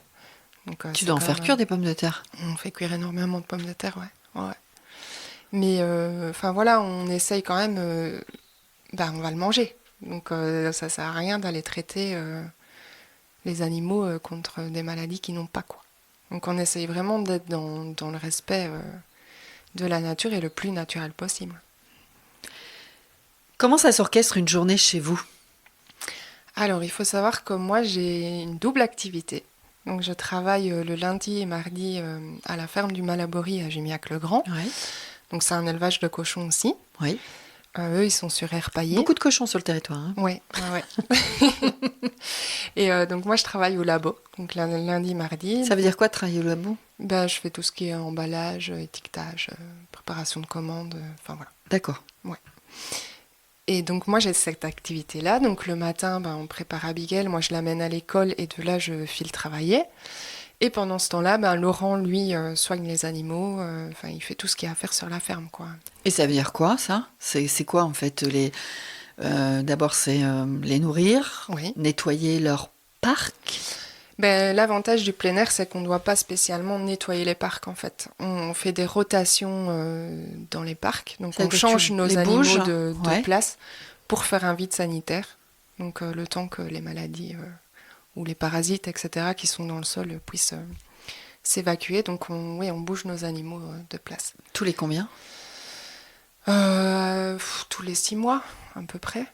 Donc, tu dois en faire cuire des pommes de terre? On fait cuire énormément de pommes de terre, ouais. Mais, enfin voilà, on essaye quand même... on va le manger. Donc ça sert à rien d'aller traiter les animaux contre des maladies qui n'ont pas, quoi. Donc on essaye vraiment d'être dans le respect de la nature et le plus naturel possible. Comment ça s'orchestre une journée chez vous? Alors il faut savoir que moi j'ai une double activité. Donc je travaille le lundi et mardi à la ferme du Malabory à Jumiac-le-Grand. Ouais. Donc c'est un élevage de cochons aussi. Oui. Eux, ils sont sur air paillé. Beaucoup de cochons sur le territoire. Hein. Ouais. Et donc moi, je travaille au labo, donc lundi, mardi. Ça veut dire quoi, travailler au labo? Je fais tout ce qui est emballage, étiquetage, préparation de commandes, enfin voilà. D'accord. Ouais. Et donc moi j'ai cette activité-là. Donc le matin, on prépare Abigail, moi je l'amène à l'école et de là je file travailler. Et pendant ce temps-là, Laurent, lui, soigne les animaux. Enfin, il fait tout ce qu'il y a à faire sur la ferme, quoi. Et ça veut dire quoi, ça? C'est quoi, en fait, d'abord, c'est les nourrir, Oui. nettoyer leur parc. L'avantage du plein air, c'est qu'on ne doit pas spécialement nettoyer les parcs, en fait. On fait des rotations dans les parcs. Donc, on change nos animaux de place pour faire un vide sanitaire. Donc, le temps que les maladies ou les parasites, etc., qui sont dans le sol puissent s'évacuer. Donc, on bouge nos animaux de place. Tous les combien? Tous les 6 mois, à peu près.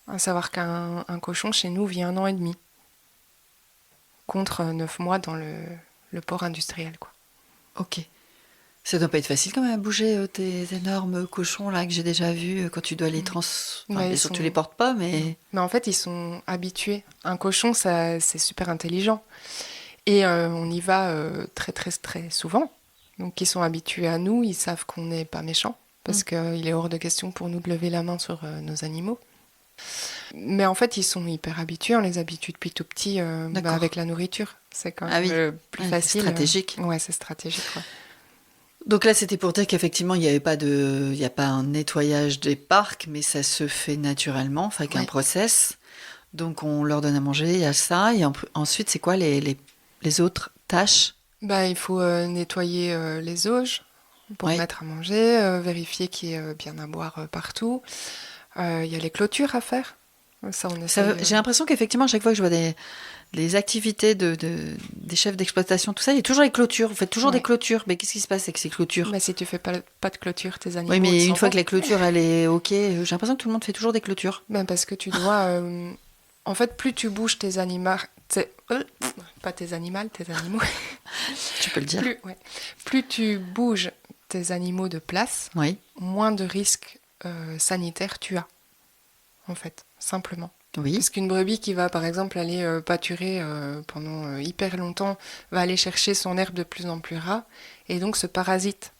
À savoir qu'un cochon, chez nous, vit 1 an et demi. Contre 9 mois dans le porc industriel, quoi. Ok. Ça doit pas être facile quand même à bouger tes énormes cochons là que j'ai déjà vus quand tu dois les bien sûr, tu les portes pas, mais... Mais en fait, ils sont habitués. Un cochon, c'est super intelligent. Et on y va très, très, très souvent. Donc, ils sont habitués à nous, ils savent qu'on n'est pas méchants. Parce qu'il est hors de question pour nous de lever la main sur nos animaux. Mais en fait, ils sont hyper habitués. On les habitue depuis tout petit avec la nourriture. C'est quand même plus facile. C'est stratégique. Ouais, c'est stratégique. Ouais. Donc là, c'était pour dire qu'effectivement, il n'y a pas un nettoyage des parcs, mais ça se fait naturellement, enfin, avec un process. Donc, on leur donne à manger, il y a ça. Et ensuite, c'est quoi les autres tâches? Il faut nettoyer les auges pour mettre à manger, vérifier qu'il y ait bien à boire partout. Il y a les clôtures à faire. Ça, j'ai l'impression qu'effectivement, à chaque fois que je vois des activités des chefs d'exploitation, tout ça, il y a toujours les clôtures. Vous faites toujours des clôtures. Mais qu'est-ce qui se passe avec ces clôtures? Si tu fais pas de clôture, tes animaux... Oui, mais une fois que la clôture, elle est OK, j'ai l'impression que tout le monde fait toujours des clôtures. Parce que tu dois... en fait, plus tu bouges tes animaux... pas tes animaux, tes animaux. Tu peux le dire. Plus tu bouges tes animaux de place, moins de risques sanitaires tu as, en fait, simplement. Oui. Parce qu'une brebis qui va, par exemple, aller pâturer pendant hyper longtemps, va aller chercher son herbe de plus en plus rare, et donc se parasite.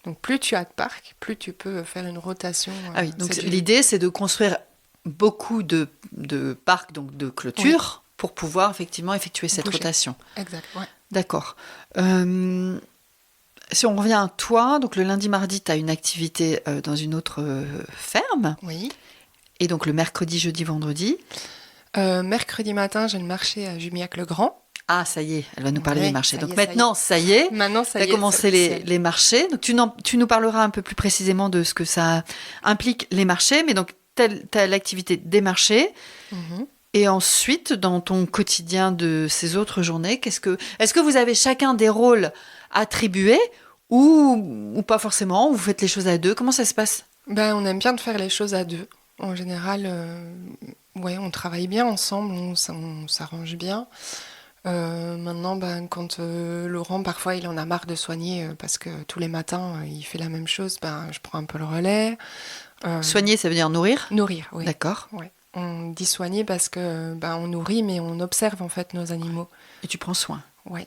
Donc plus tu as de parcs, plus tu peux faire une rotation. Donc l'idée, c'est de construire beaucoup de parcs, donc de clôtures, pour pouvoir effectivement effectuer cette rotation. Exact, ouais. D'accord. Si on revient à toi, donc le lundi, mardi, tu as une activité dans une autre ferme. Oui. Et donc le mercredi, jeudi, vendredi. Mercredi matin, j'ai le marché à Jumiac-le-Grand. Ah, ça y est, elle va nous parler des marchés. Donc maintenant, ça y est, tu as commencé les marchés. Donc tu nous parleras un peu plus précisément de ce que ça implique, les marchés. Mais donc, tu as l'activité des marchés. Mm-hmm. Et ensuite, dans ton quotidien de ces autres journées, est-ce que vous avez chacun des rôles attribués ou pas forcément? Vous faites les choses à deux? Comment ça se passe? On aime bien de faire les choses à deux. En général, on travaille bien ensemble, on s'arrange bien. Maintenant, quand Laurent, parfois, il en a marre de soigner parce que tous les matins, il fait la même chose, je prends un peu le relais. Soigner, ça veut dire nourrir? Nourrir, oui. D'accord. Ouais. On dit soigner parce que on nourrit, mais on observe en fait nos animaux. Et tu prends soin? Oui.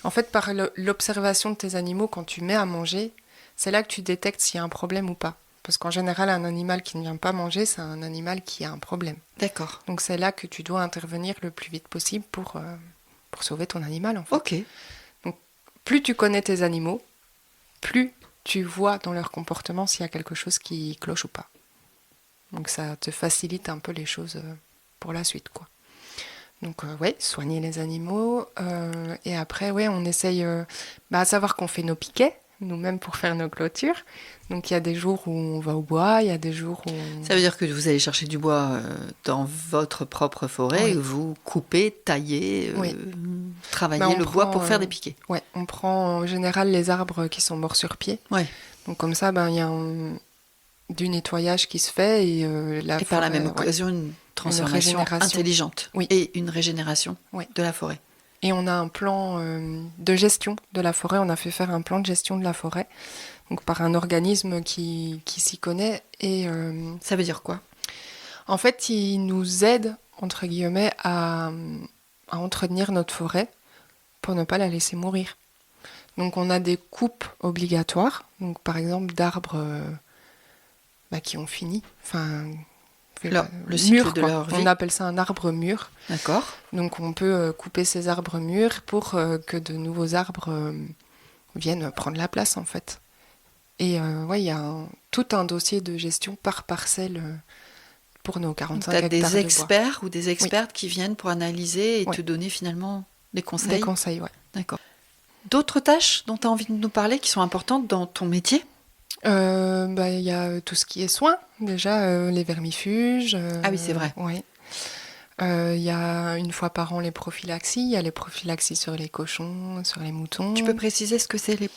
En fait, par l'observation de tes animaux, quand tu mets à manger, c'est là que tu détectes s'il y a un problème ou pas. Parce qu'en général, un animal qui ne vient pas manger, c'est un animal qui a un problème. D'accord. Donc c'est là que tu dois intervenir le plus vite possible pour sauver ton animal, en fait. Ok. Donc, plus tu connais tes animaux, plus tu vois dans leur comportement s'il y a quelque chose qui cloche ou pas. Donc ça te facilite un peu les choses pour la suite, quoi. Donc soigner les animaux. Et après, on essaye à savoir qu'on fait nos piquets, nous-mêmes pour faire nos clôtures. Donc il y a des jours où on va au bois, il y a des jours où... Ça veut dire que vous allez chercher du bois dans votre propre forêt, vous coupez, taillez, travaillez le bois pour faire des piquets. Oui, on prend en général les arbres qui sont morts sur pied. Ouais. Donc comme ça, il y a du nettoyage qui se fait et par la même occasion, une transformation intelligente et une régénération de la forêt. Et on a un plan de gestion de la forêt. On a fait faire un plan de gestion de la forêt, donc par un organisme qui s'y connaît. Et ça veut dire quoi? En fait, il nous aide, entre guillemets, à entretenir notre forêt pour ne pas la laisser mourir. Donc on a des coupes obligatoires, donc par exemple d'arbres qui ont fini, le cycle mûrs, de quoi. leur vie. On appelle ça un arbre mûr. D'accord. Donc on peut couper ces arbres mûrs pour que de nouveaux arbres viennent prendre la place en fait. Et il y a tout un dossier de gestion par parcelle pour nos 45 hectares de bois. Tu as des experts ou des expertes qui viennent pour analyser et te donner finalement des conseils. Des conseils, ouais. D'accord. D'autres tâches dont tu as envie de nous parler qui sont importantes dans ton métier ? Y a tout ce qui est soins, déjà les vermifuges. Ah oui, c'est vrai. Oui. Y a une fois par an les prophylaxies. Il y a les prophylaxies sur les cochons, sur les moutons. Tu peux préciser ce que c'est les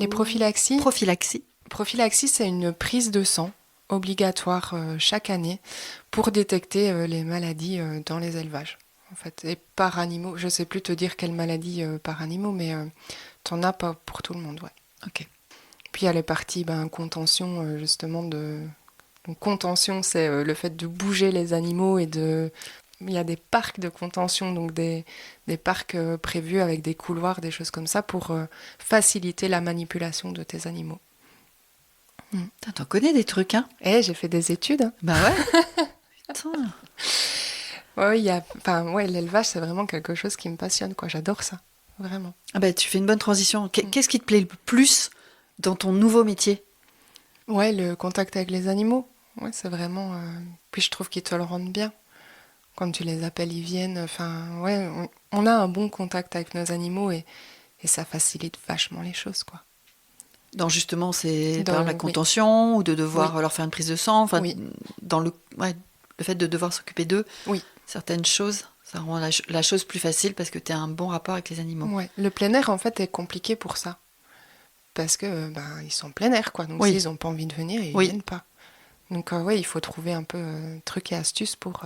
prophylaxies? Prophylaxie, c'est une prise de sang obligatoire chaque année pour détecter les maladies dans les élevages. En fait, et par animaux, je sais plus te dire quelle maladie par animaux, mais t'en as pas pour tout le monde, ouais. Ok. Puis il y a les parties contention, justement de. Donc, contention, c'est le fait de bouger les animaux et de. Il y a des parcs de contention, donc des parcs prévus avec des couloirs, des choses comme ça, pour faciliter la manipulation de tes animaux. T'en connais des trucs, hein ? J'ai fait des études. Hein. Bah ouais. Putain. Ouais, l'élevage, c'est vraiment quelque chose qui me passionne, quoi. J'adore ça, vraiment. Ah bah, tu fais une bonne transition. Qu'est-ce qui te plaît le plus dans ton nouveau métier ? Ouais, le contact avec les animaux. Ouais, c'est vraiment... Puis je trouve qu'ils te le rendent bien. Quand tu les appelles, ils viennent. On a un bon contact avec nos animaux et ça facilite vachement les choses, quoi. Dans justement, c'est par la contention ou de devoir leur faire une prise de sang, dans le fait de devoir s'occuper d'eux, certaines choses, ça rend la chose plus facile parce que tu as un bon rapport avec les animaux. Ouais. Le plein air, en fait, est compliqué pour ça. Parce que ils sont en plein air, quoi. Donc s'ils n'ont pas envie de venir, ils ne viennent pas. Donc il faut trouver un peu trucs et astuces pour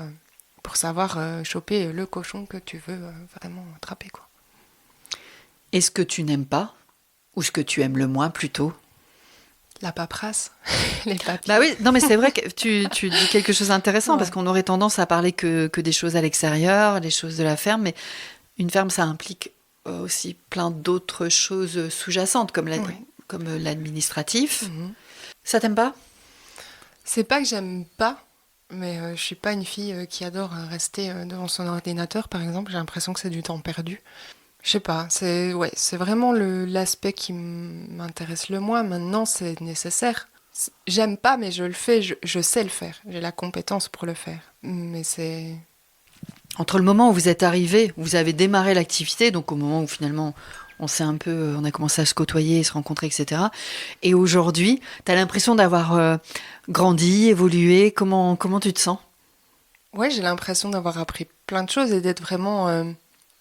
savoir choper le cochon que tu veux vraiment attraper, quoi. Et ce que tu n'aimes pas, ou ce que tu aimes le moins plutôt ? La paperasse, les papiers. Bah oui, non mais c'est vrai que tu dis quelque chose d'intéressant parce qu'on aurait tendance à parler que des choses à l'extérieur, des choses de la ferme, mais une ferme ça implique aussi plein d'autres choses sous-jacentes comme l'administratif. Mm-hmm. Ça t'aime pas ? C'est pas que j'aime pas, mais je suis pas une fille qui adore rester devant son ordinateur par exemple, j'ai l'impression que c'est du temps perdu. Je sais pas, c'est vraiment l'aspect qui m'intéresse le moins. Maintenant, c'est nécessaire. J'aime pas, mais je le fais, je sais le faire. J'ai la compétence pour le faire. Mais c'est... Entre le moment où vous êtes arrivé, où vous avez démarré l'activité, donc au moment où finalement on a commencé à se côtoyer, se rencontrer, etc. Et aujourd'hui, tu as l'impression d'avoir grandi, évolué. Comment tu te sens ? Ouais, j'ai l'impression d'avoir appris plein de choses et d'être vraiment...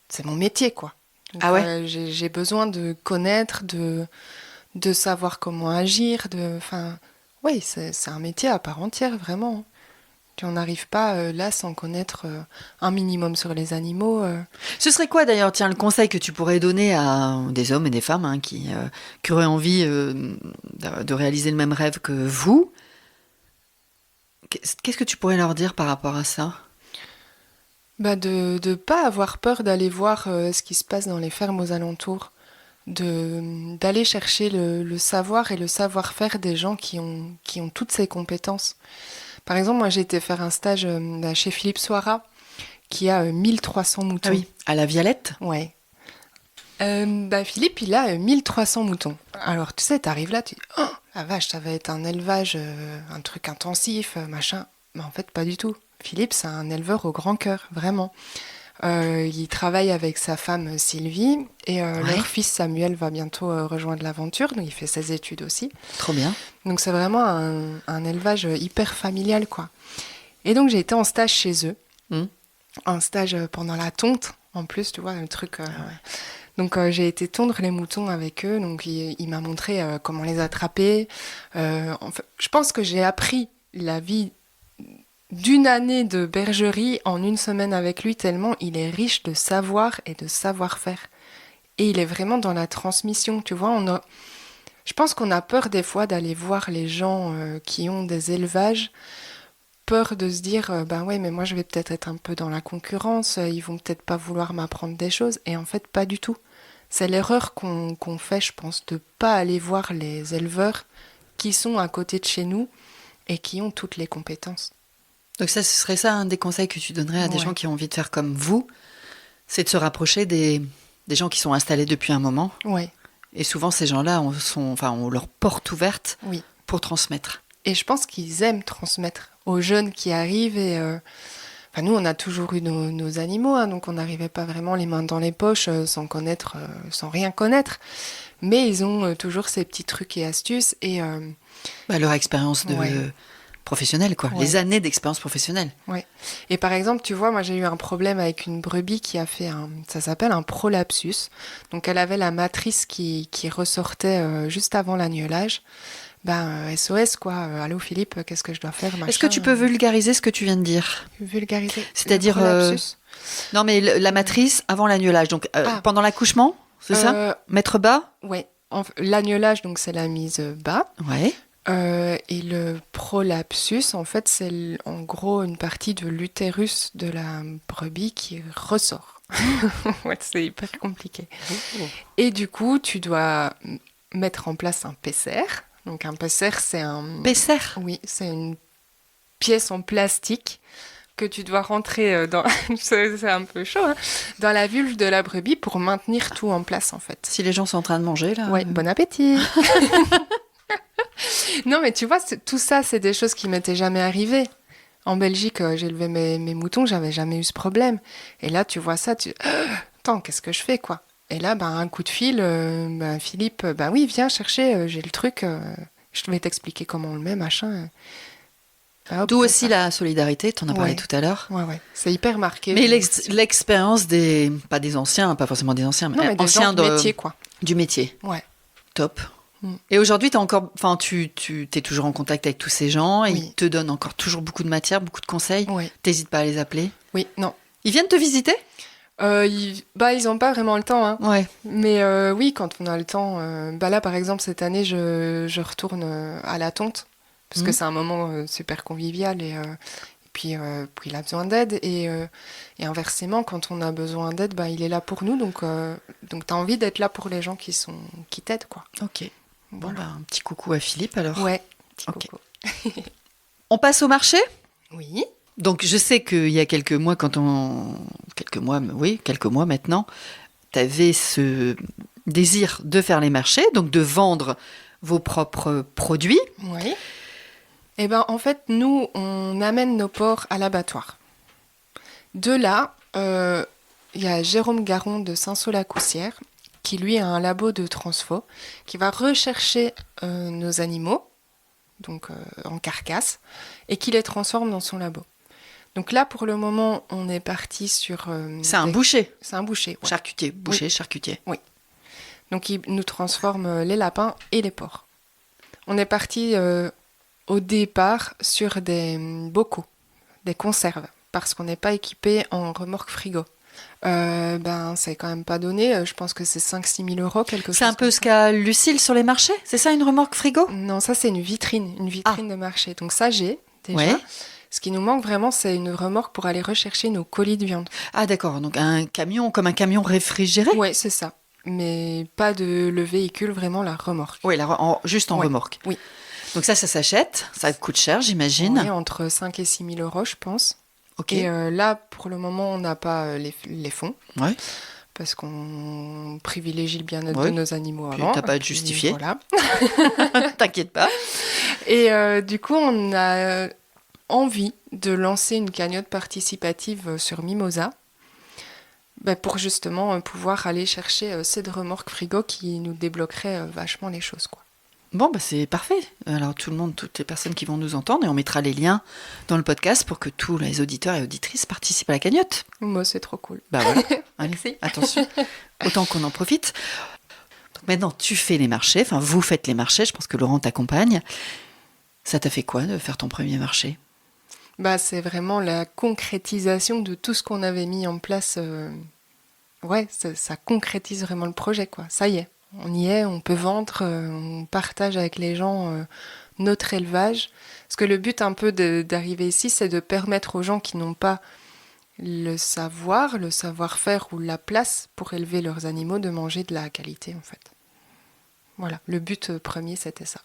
c'est mon métier, quoi. Donc, j'ai besoin de connaître, de savoir comment agir, c'est un métier à part entière, vraiment. On n'arrive pas là sans connaître un minimum sur les animaux. Ce serait quoi d'ailleurs, le conseil que tu pourrais donner à des hommes et des femmes qui auraient envie de réaliser le même rêve que vous ? Qu'est-ce que tu pourrais leur dire par rapport à ça ? De pas avoir peur d'aller voir ce qui se passe dans les fermes aux alentours, d'aller chercher le savoir et le savoir-faire des gens qui ont toutes ces compétences. Par exemple, moi j'ai été faire un stage chez Philippe Soira, qui a 1300 moutons. Ah oui, à la Violette ? Ouais. Philippe, il a 1300 moutons. Alors tu sais, t'arrives là, tu dis « Oh, la vache, ça va être un élevage, un truc intensif, machin. » Mais en fait, pas du tout. Philippe, c'est un éleveur au grand cœur, vraiment. Il travaille avec sa femme Sylvie et leur fils Samuel va bientôt rejoindre l'aventure, donc il fait ses études aussi. Trop bien. Donc c'est vraiment un élevage hyper familial, quoi. Et donc j'ai été en stage chez eux, un stage pendant la tonte, en plus, tu vois, le truc... Donc j'ai été tondre les moutons avec eux, donc il m'a montré comment les attraper. Je pense que j'ai appris la vie d'une année de bergerie en une semaine avec lui, tellement il est riche de savoir et de savoir-faire. Et il est vraiment dans la transmission, tu vois. Je pense qu'on a peur des fois d'aller voir les gens qui ont des élevages, peur de se dire, mais moi je vais peut-être être un peu dans la concurrence, ils vont peut-être pas vouloir m'apprendre des choses, et en fait pas du tout. C'est l'erreur qu'on fait, je pense, de pas aller voir les éleveurs qui sont à côté de chez nous et qui ont toutes les compétences. Donc ce serait ça un des conseils que tu donnerais à des gens qui ont envie de faire comme vous, c'est de se rapprocher des gens qui sont installés depuis un moment. Ouais. Et souvent, ces gens-là ont leur porte ouverte pour transmettre. Et je pense qu'ils aiment transmettre aux jeunes qui arrivent. Et nous, on a toujours eu nos animaux, hein, donc on n'arrivait pas vraiment les mains dans les poches sans rien connaître. Mais ils ont toujours ces petits trucs et astuces. Et, leur expérience professionnelle, quoi. Ouais. Les années d'expérience professionnelle. Ouais. Et par exemple, tu vois, moi j'ai eu un problème avec une brebis qui a fait ça s'appelle un prolapsus. Donc elle avait la matrice qui ressortait juste avant l'agnelage. SOS quoi. Allô Philippe, qu'est-ce que je dois faire, machin. Est-ce que tu peux vulgariser ce que tu viens de dire ? Vulgariser. C'est-à-dire non mais la matrice avant l'agnelage, donc pendant l'accouchement, c'est ça ? Mettre bas ? Ouais. L'agnelage, donc c'est la mise bas. Ouais. Et le prolapsus, en fait, c'est en gros une partie de l'utérus de la brebis qui ressort. Ouais, c'est hyper compliqué. Et du coup, tu dois mettre en place un Pesser. Donc un Pesser, c'est un... Pesser ? Oui, c'est une pièce en plastique que tu dois rentrer dans... c'est un peu chaud, hein, dans la vulve de la brebis pour maintenir tout en place, en fait. Si les gens sont en train de manger, là... Ouais, bon appétit. Non, mais tu vois, tout ça, c'est des choses qui m'étaient jamais arrivées. En Belgique, j'ai élevé mes moutons, j'avais jamais eu ce problème. Et là, tu vois ça, attends, qu'est-ce que je fais, quoi ? Et là, un coup de fil, Philippe, oui, viens chercher, j'ai le truc, je vais t'expliquer comment on le met, machin. D'où aussi la solidarité, tu en as parlé tout à l'heure. Ouais, c'est hyper marqué. Mais l'expérience pas des anciens, pas forcément des anciens, mais anciens du métier, quoi. Du métier. Ouais. Top. Et aujourd'hui, tu es toujours en contact avec tous ces gens et ils te donnent encore toujours beaucoup de matière, beaucoup de conseils. Oui. T'hésites pas à les appeler. Oui, non. Ils viennent te visiter ? Ils n'ont pas vraiment le temps. Hein. Ouais. Mais oui, quand on a le temps. Là, par exemple, cette année, je retourne à la tonte parce que c'est un moment super convivial et puis il a besoin d'aide. Et inversement, quand on a besoin d'aide, il est là pour nous. Donc tu as envie d'être là pour les gens qui t'aident, quoi. Ok. Bon, un petit coucou à Philippe, alors. Ouais, petit coucou. On passe au marché ? Oui. Donc, je sais qu'il y a quelques mois, quelques mois maintenant, tu avais ce désir de faire les marchés, donc de vendre vos propres produits. Oui. Eh en fait, nous, on amène nos porcs à l'abattoir. De là, il y a Jérôme Garon de Saint-Saul-la-Coussière, qui lui a un labo de transfo, qui va rechercher nos animaux, donc en carcasse, et qui les transforme dans son labo. Donc là, pour le moment, on est parti sur... c'est un boucher. C'est un boucher. Ouais. Charcutier. Boucher, charcutier. Oui. Donc il nous transforme les lapins et les porcs. On est parti au départ sur des bocaux, des conserves, parce qu'on n'est pas équipé en remorque frigo. C'est quand même pas donné. Je pense que c'est 5-6 000 euros, quelque chose. C'est un peu ce qu'a Lucille sur les marchés ? C'est ça, une remorque frigo ? Non, ça c'est une vitrine de marché. Donc ça j'ai déjà. Ouais. Ce qui nous manque vraiment, c'est une remorque pour aller rechercher nos colis de viande. Ah d'accord, donc un camion comme un camion réfrigéré ? Ouais, c'est ça. Mais pas le véhicule, vraiment la remorque. Oui, juste en remorque. Oui. Donc ça s'achète, ça coûte cher, j'imagine. Oui, entre 5 et 6 000 euros, je pense. Ok. Et là, pour le moment, on n'a pas les fonds. Ouais. Parce qu'on privilégie le bien-être de nos animaux avant. T'as pas à te justifier. Voilà. T'inquiète pas. Et du coup, on a envie de lancer une cagnotte participative sur Mimosa pour justement pouvoir aller chercher cette remorque frigo qui nous débloquerait vachement les choses, quoi. Bon, c'est parfait. Alors toutes les personnes qui vont nous entendre, et on mettra les liens dans le podcast pour que tous les auditeurs et auditrices participent à la cagnotte. Moi, c'est trop cool. Voilà. Allez, Merci. attention. Autant qu'on en profite. Donc maintenant, tu fais les marchés. Enfin, vous faites les marchés. Je pense que Laurent t'accompagne. Ça t'a fait quoi de faire ton premier marché ? C'est vraiment la concrétisation de tout ce qu'on avait mis en place. Ça concrétise vraiment le projet, quoi. Ça y est. On y est, on peut vendre, on partage avec les gens notre élevage. Parce que le but un peu d'arriver ici, c'est de permettre aux gens qui n'ont pas le savoir-faire ou la place pour élever leurs animaux de manger de la qualité en fait. Voilà, le but premier c'était ça.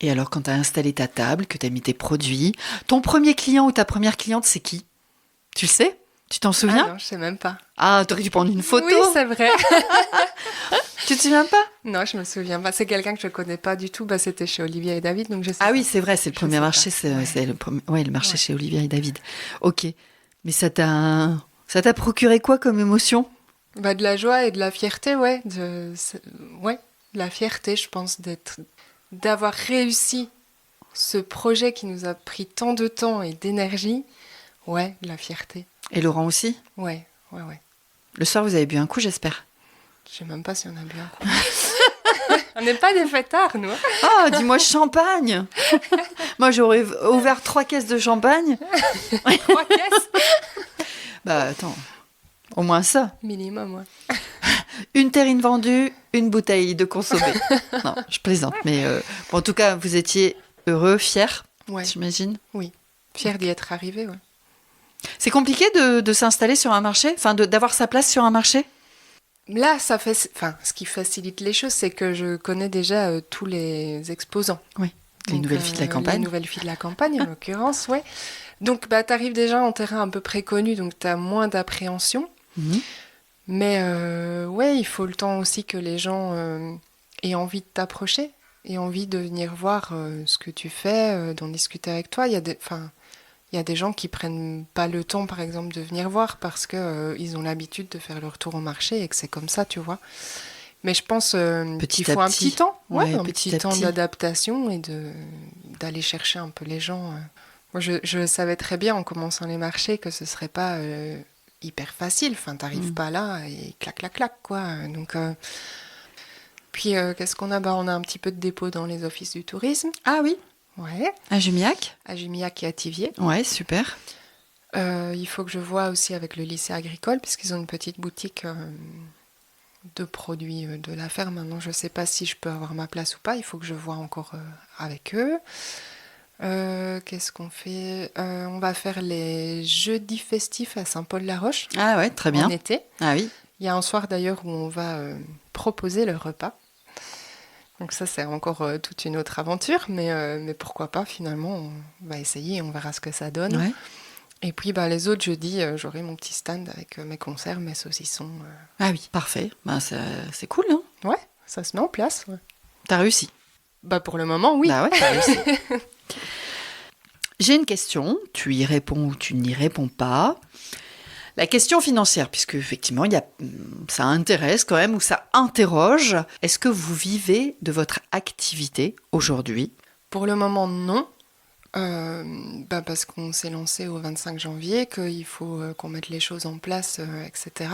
Et alors, quand tu as installé ta table, que tu as mis tes produits, ton premier client ou ta première cliente, c'est qui? Tu le sais? Tu t'en souviens? Ah non, je sais même pas. Ah, t'aurais dû prendre une photo. Oui, c'est vrai. Tu te souviens pas? Non, je me souviens pas. C'est quelqu'un que je connais pas du tout. Bah, c'était chez Olivier et David, donc je sais Ah pas. oui, c'est vrai, c'est le Je premier sais marché, pas. c'est le premier, le marché Ouais. chez Olivier et David. Ok, mais ça t'a procuré quoi comme émotion? Bah, de la joie et de la fierté, ouais. Ouais, de la fierté, je pense, d'avoir réussi ce projet qui nous a pris tant de temps et d'énergie. Ouais, de la fierté. Et Laurent aussi? Ouais. Le soir, vous avez bu un coup, j'espère. Je sais même pas si on a bu un coup. On n'est pas des fêtards, nous. Ah, dis-moi champagne. Moi, j'aurais ouvert 3 caisses de champagne. 3 caisses Bah attends, au moins ça. minimum, ouais. Une terrine vendue, une bouteille de consommé. Non, je plaisante, mais bon, en tout cas, vous étiez heureux, fiers, Ouais, j'imagine. fier d'y être arrivé, ouais. C'est compliqué de s'installer sur un marché, enfin d'avoir sa place sur un marché? Là, ce qui facilite les choses, c'est que je connais déjà tous les exposants. Oui, les Donc, nouvelles filles de la campagne. Les nouvelles filles de la campagne, en l'occurrence, ouais. Donc, bah, t'arrives déjà en terrain un peu préconnu, donc t'as moins d'appréhension. Mhm. Mais ouais, il faut le temps aussi que les gens aient envie de t'approcher, aient envie de venir voir ce que tu fais, d'en discuter avec toi. Il y a des gens qui prennent pas le temps, par exemple, de venir voir parce que ils ont l'habitude de faire leur tour au marché et que c'est comme ça, tu vois. Mais je pense Petit qu'il faut à un petit. petit temps, Ouais, un petit petit à temps petit. d'adaptation et d'aller chercher un peu les gens. Moi, je savais très bien en commençant les marchés que ce serait pas hyper facile. Enfin, t'arrives pas là et clac, clac, clac, quoi. Donc, puis, qu'est-ce qu'on a? Bah, on a un petit peu de dépôt dans les offices du tourisme. Ah oui, Ouais. à Jumiac. À Jumiac et à Thiviers. Ouais, super. Il faut que je vois aussi avec le lycée agricole, puisqu'ils ont une petite boutique de produits de la ferme. Maintenant, je ne sais pas si je peux avoir ma place ou pas. Il faut que je vois encore avec eux. Qu'est-ce qu'on fait? On va faire les jeudis festifs à Saint-Paul-la-Roche Ah ouais, très bien. en été. Ah oui. Il y a un soir d'ailleurs où on va proposer le repas. Donc ça, c'est encore toute une autre aventure, mais pourquoi pas, finalement, on va essayer et on verra ce que ça donne. Ouais. Et puis bah, les autres jeudis, j'aurai mon petit stand avec mes conserves, mes saucissons. Ah oui, parfait. Ben, c'est cool, hein? Ouais, ça se met en place. Ouais. T'as réussi. Bah pour le moment, oui. Bah ouais, t'as réussi. J'ai une question, tu y réponds ou tu n'y réponds pas. La question financière, puisque effectivement, ça intéresse quand même ou ça interroge. Est-ce que vous vivez de votre activité aujourd'hui? Pour le moment, non. Bah parce qu'on s'est lancé au 25 janvier, qu'il faut qu'on mette les choses en place, etc.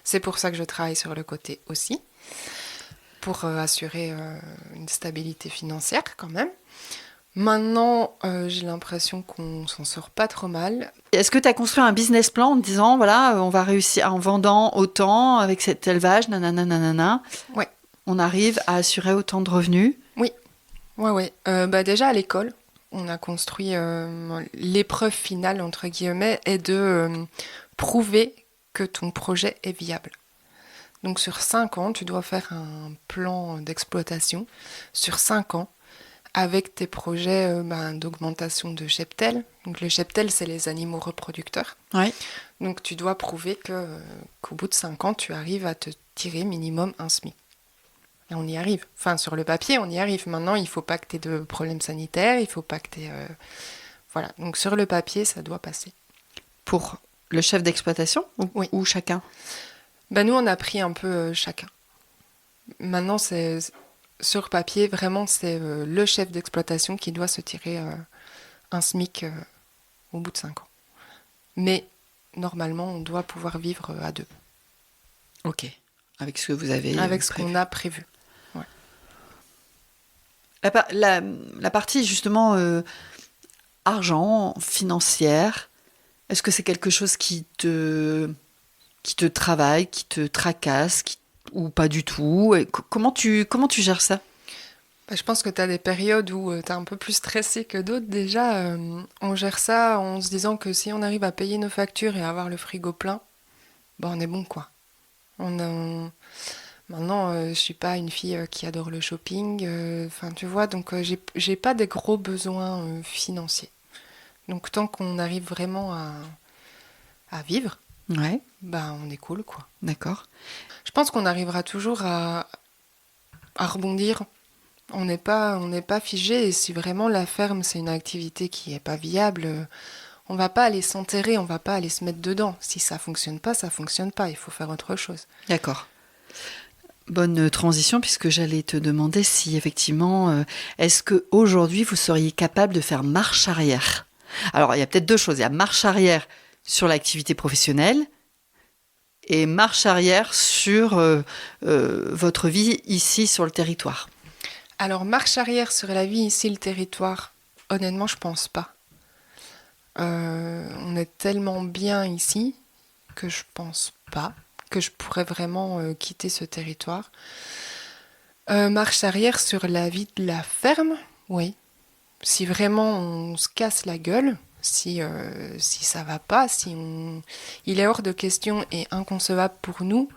C'est pour ça que je travaille sur le côté aussi, pour assurer une stabilité financière quand même. Maintenant, j'ai l'impression qu'on s'en sort pas trop mal. Est-ce que tu as construit un business plan en te disant, voilà, on va réussir en vendant autant avec cet élevage, nanana, nanana. Ouais. On arrive à assurer autant de revenus? Ouais. Bah déjà à l'école, on a construit l'épreuve finale, entre guillemets, est de prouver que ton projet est viable. Donc sur 5 ans, tu dois faire un plan d'exploitation sur 5 ans avec tes projets d'augmentation de cheptel. Donc le cheptel, c'est les animaux reproducteurs. Oui. Donc tu dois prouver qu'au bout de 5 ans, tu arrives à te tirer minimum un SMIC. Et on y arrive. Enfin, sur le papier, on y arrive. Maintenant, il ne faut pas que tu aies de problèmes sanitaires, il ne faut pas que tu aies... Voilà. Donc sur le papier, ça doit passer. Pour le chef d'exploitation Oui. Ou chacun? Nous, on a pris un peu chacun. Maintenant, c'est... Sur papier, vraiment, c'est le chef d'exploitation qui doit se tirer un SMIC au bout de 5 ans. Mais normalement, on doit pouvoir vivre à 2. Ok. Avec ce que vous avez Avec ce prévu. qu'on a prévu. Ouais. La partie, justement, argent, financière, est-ce que c'est quelque chose qui te travaille, qui te tracasse, ou pas du tout? Et comment tu gères ça? Je pense que tu as des périodes où tu es un peu plus stressé que d'autres. Déjà, on gère ça en se disant que si on arrive à payer nos factures et avoir le frigo plein, on est bon, quoi. Maintenant, je suis pas une fille qui adore le shopping. Enfin, tu vois, donc j'ai pas des gros besoins financiers. Donc tant qu'on arrive vraiment à vivre, Ouais, on est cool, quoi. d'accord. Je pense qu'on arrivera toujours à rebondir. On n'est pas figé, et si vraiment la ferme c'est une activité qui est pas viable, on va pas aller s'enterrer, on va pas aller se mettre dedans. Si ça fonctionne pas, ça fonctionne pas. Il faut faire autre chose. D'accord. Bonne transition, puisque j'allais te demander si effectivement, est-ce qu'aujourd'hui vous seriez capable de faire marche arrière? Alors, il y a peut-être deux choses. Il y a marche arrière sur l'activité professionnelle et marche arrière sur votre vie ici sur le territoire. Alors, marche arrière sur la vie ici, le territoire, honnêtement, je pense pas. On est tellement bien ici que je pense pas que je pourrais vraiment quitter ce territoire. Marche arrière sur la vie de la ferme, oui. Si vraiment on se casse la gueule, si ça va pas, il est hors de question et inconcevable pour nous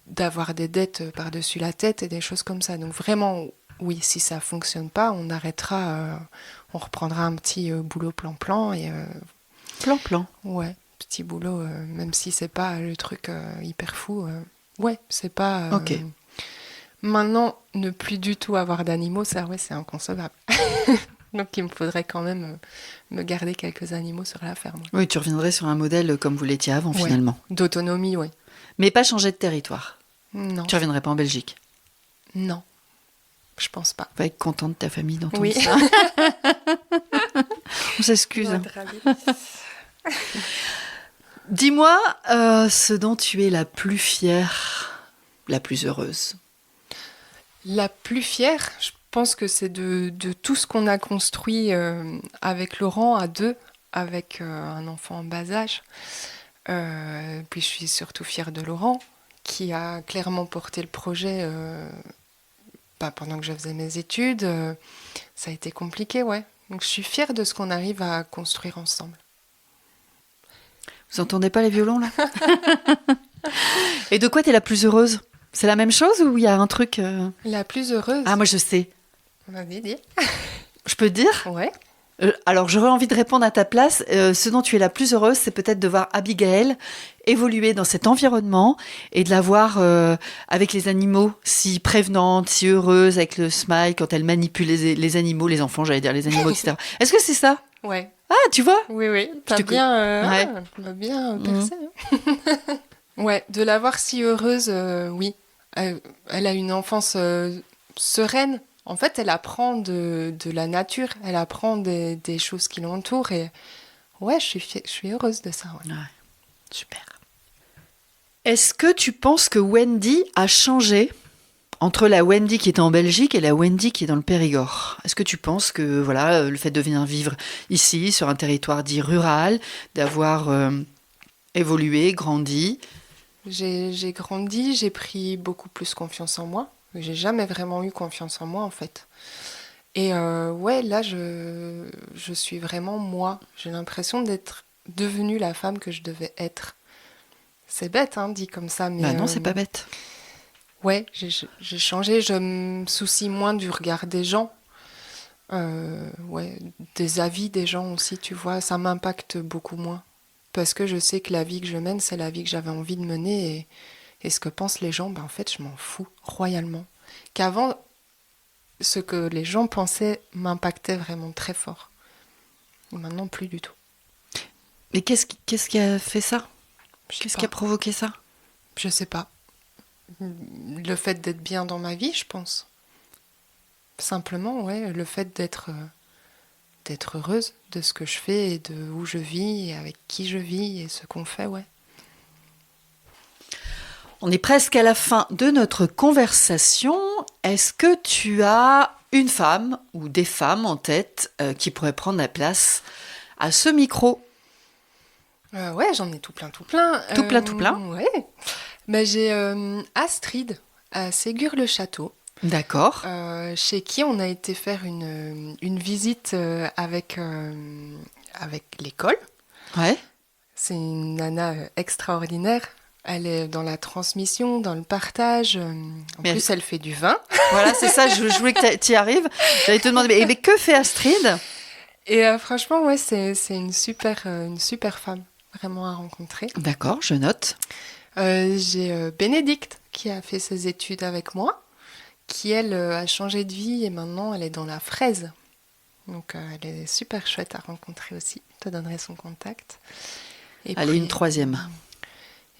d'avoir des dettes par-dessus la tête et des choses comme ça. Donc vraiment, oui, si ça fonctionne pas, on arrêtera, on reprendra un petit boulot plan-plan et Plan. ouais, petit boulot, même si c'est pas le truc hyper fou. Ouais, c'est pas. Ok. Maintenant, ne plus du tout avoir d'animaux, ça, ouais, c'est inconcevable. Donc, il me faudrait quand même me garder quelques animaux sur la ferme. Oui, tu reviendrais sur un modèle comme vous l'étiez avant, Ouais. finalement. D'autonomie, oui. Mais pas changer de territoire. Non. Tu reviendrais pas en Belgique. Non. Je pense pas. Tu vas être content de ta famille d'entendre Oui. ça. On s'excuse. Dis-moi ce dont tu es la plus fière, la plus heureuse. La plus fière, je pense que c'est de tout ce qu'on a construit avec Laurent à deux, avec un enfant en bas âge. Puis je suis surtout fière de Laurent, qui a clairement porté le projet pendant que je faisais mes études. Ça a été compliqué, ouais. Donc je suis fière de ce qu'on arrive à construire ensemble. Vous entendez pas les violons, là? Et de quoi tu es la plus heureuse? C'est la même chose ou il y a un truc La plus heureuse? Ah, moi, je sais. Vas-y, dis. Je peux te dire? Ouais. Alors, j'aurais envie de répondre à ta place. Ce dont tu es la plus heureuse, c'est peut-être de voir Abigail évoluer dans cet environnement et de la voir avec les animaux, si prévenante, si heureuse, avec le smile, quand elle manipule les animaux, les enfants, j'allais dire les animaux, etc. Est-ce que c'est ça? Ouais. Ah, tu vois? Oui, oui. Je te ouais. T'as bien percé. Ouais, de la voir si heureuse, oui. Elle a une enfance sereine. En fait, elle apprend de la nature, elle apprend des choses qui l'entourent et ouais, je suis heureuse de ça. Ouais. Ouais, super. Est-ce que tu penses que Wendy a changé entre la Wendy qui est en Belgique et la Wendy qui est dans le Périgord? Est-ce que tu penses que voilà, le fait de venir vivre ici, sur un territoire dit rural, d'avoir évolué, grandi? J'ai grandi, j'ai pris beaucoup plus confiance en moi. J'ai jamais vraiment eu confiance en moi, en fait. Et ouais, là, je suis vraiment moi. J'ai l'impression d'être devenue la femme que je devais être. C'est bête, hein, dit comme ça, mais... Bah non, c'est pas bête. Ouais, j'ai changé. Je me soucie moins du regard des gens. Ouais, des avis des gens aussi, tu vois. Ça m'impacte beaucoup moins. Parce que je sais que la vie que je mène, c'est la vie que j'avais envie de mener. Et ce que pensent les gens, en fait, je m'en fous royalement. Qu'avant, ce que les gens pensaient m'impactait vraiment très fort. Et maintenant, plus du tout. Mais qu'est-ce qui a fait ça? Je sais Qu'est-ce pas. qui a provoqué ça? Je sais pas. Le fait d'être bien dans ma vie, je pense. Simplement, ouais, le fait d'être heureuse de ce que je fais et de où je vis et avec qui je vis et ce qu'on fait, ouais. On est presque à la fin de notre conversation. Est-ce que tu as une femme ou des femmes en tête qui pourraient prendre la place à ce micro? Ouais, j'en ai tout plein. Tout plein? Ouais. Ouais. Ben, j'ai Astrid à Ségur-le-Château. D'accord. chez qui on a été faire une visite avec l'école. Ouais. C'est une nana extraordinaire. Elle est dans la transmission, dans le partage. En Mais plus, elle fait du vin. Voilà, c'est ça, je voulais que tu y arrives. J'allais te demander, mais que fait Astrid ? Et franchement, ouais, c'est une super femme, vraiment à rencontrer. D'accord, je note. J'ai Bénédicte qui a fait ses études avec moi, qui elle a changé de vie et maintenant elle est dans la fraise. Donc elle est super chouette à rencontrer aussi. Je te donnerai son contact. Et Allez, une troisième.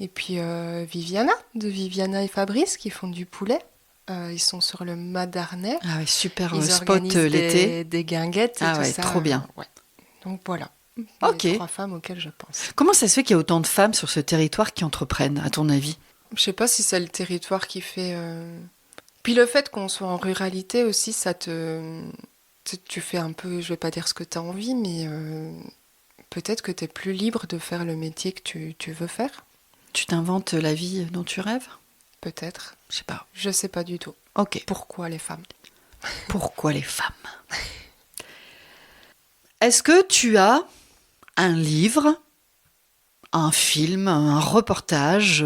Et puis Viviana, de Viviana et Fabrice, qui font du poulet. Ils sont sur le Madarnais. Ah oui, super Ils spot organisent l'été. des guinguettes et Ah tout ouais, ça. trop bien. Ouais. Donc voilà, Ok. les 3 femmes auxquelles je pense. Comment ça se fait qu'il y a autant de femmes sur ce territoire qui entreprennent, à ton avis ? Je sais pas si c'est le territoire qui fait... Puis le fait qu'on soit en ruralité aussi, ça tu fais un peu, je vais pas dire ce que tu as envie, mais peut-être que tu es plus libre de faire le métier que tu veux faire. Tu t'inventes la vie dont tu rêves ? Peut-être. Je sais pas. Je sais pas du tout. Ok. Pourquoi les femmes ? Pourquoi les femmes ? Est-ce que tu as un livre, un film, un reportage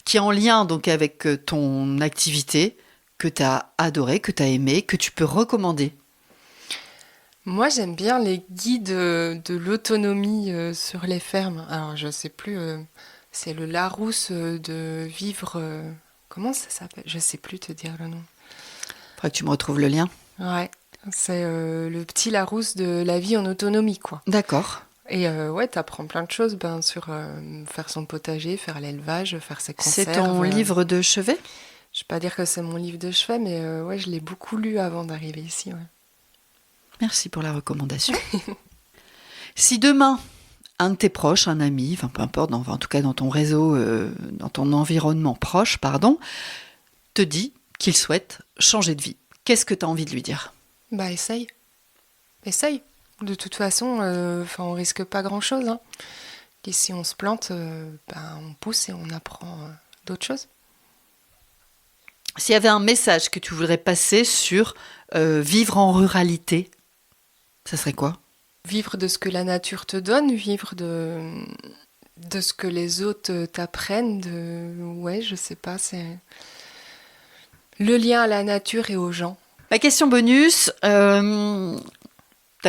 qui est en lien donc avec ton activité, que tu as adoré, que tu as aimé, que tu peux recommander ? Moi, j'aime bien les guides de l'autonomie sur les fermes. Alors, je sais plus, c'est le Larousse de vivre... comment ça s'appelle ? Je sais plus te dire le nom. Faudrait que tu me retrouves le lien. Ouais, c'est le petit Larousse de la vie en autonomie, quoi. D'accord. Et ouais, t'apprends plein de choses sur faire son potager, faire l'élevage, faire ses conserves. C'est ton livre de chevet ? Je vais pas dire que c'est mon livre de chevet, mais ouais, je l'ai beaucoup lu avant d'arriver ici. Ouais. Merci pour la recommandation. Si demain, un de tes proches, un ami, enfin peu importe, en tout cas dans ton réseau, dans ton environnement proche, te dit qu'il souhaite changer de vie, qu'est-ce que tu as envie de lui dire ? Bah essaye. Essaye. De toute façon, on risque pas grand-chose. Hein. Et si on se plante, on pousse et on apprend d'autres choses. S'il y avait un message que tu voudrais passer sur vivre en ruralité, ça serait quoi ? Vivre de ce que la nature te donne, vivre de ce que les autres t'apprennent. Ouais, je sais pas, c'est le lien à la nature et aux gens. Ma question bonus, ta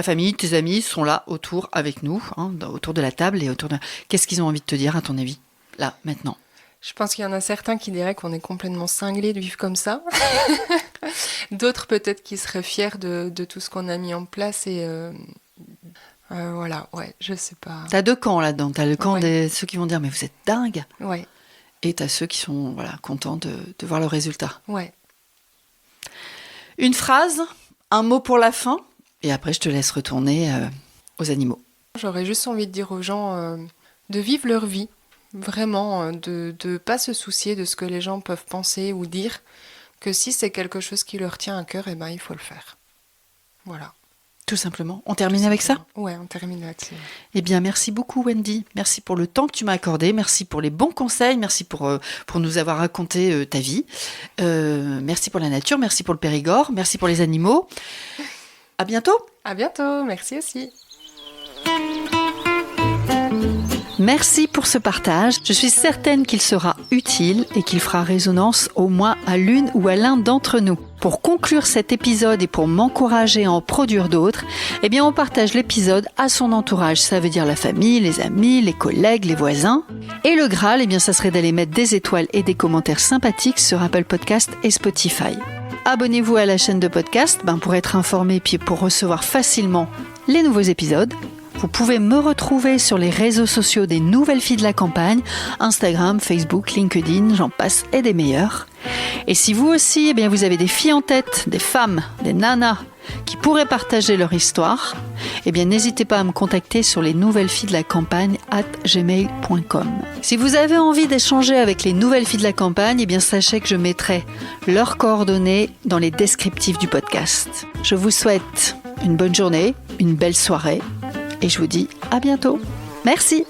famille, tes amis sont là autour avec nous, autour de la table et Qu'est-ce qu'ils ont envie de te dire à ton avis, là, maintenant ? Je pense qu'il y en a certains qui diraient qu'on est complètement cinglés de vivre comme ça. D'autres peut-être qui seraient fiers de tout ce qu'on a mis en place et voilà, ouais, je sais pas. T'as 2 camps là-dedans. T'as le camp de ceux qui vont dire mais vous êtes dingue. Ouais. Et t'as ceux qui sont contents de voir le résultat. Ouais. Une phrase, un mot pour la fin, et après je te laisse retourner aux animaux. J'aurais juste envie de dire aux gens de vivre leur vie. Vraiment, de ne pas se soucier de ce que les gens peuvent penser ou dire, que si c'est quelque chose qui leur tient à cœur, il faut le faire. Voilà. Tout simplement. On termine avec ça ? Ouais, on termine là-dessus. Eh bien, merci beaucoup Wendy. Merci pour le temps que tu m'as accordé. Merci pour les bons conseils. Merci pour nous avoir raconté ta vie. Merci pour la nature. Merci pour le Périgord. Merci pour les animaux. À bientôt. À bientôt. Merci aussi. Merci pour ce partage. Je suis certaine qu'il sera utile et qu'il fera résonance au moins à l'une ou à l'un d'entre nous. Pour conclure cet épisode et pour m'encourager à en produire d'autres, on partage l'épisode à son entourage. Ça veut dire la famille, les amis, les collègues, les voisins. Et le Graal, ça serait d'aller mettre des étoiles et des commentaires sympathiques sur Apple Podcast et Spotify. Abonnez-vous à la chaîne de podcast pour être informé puis pour recevoir facilement les nouveaux épisodes. Vous pouvez me retrouver sur les réseaux sociaux des Nouvelles Filles de la Campagne, Instagram, Facebook, LinkedIn, j'en passe et des meilleurs. Et si vous aussi, vous avez des filles en tête, des femmes, des nanas qui pourraient partager leur histoire, n'hésitez pas à me contacter sur lesnouvellesfillesdelacampagne@gmail.com. Si vous avez envie d'échanger avec les Nouvelles Filles de la Campagne, sachez que je mettrai leurs coordonnées dans les descriptifs du podcast. Je vous souhaite une bonne journée, une belle soirée, et je vous dis à bientôt. Merci.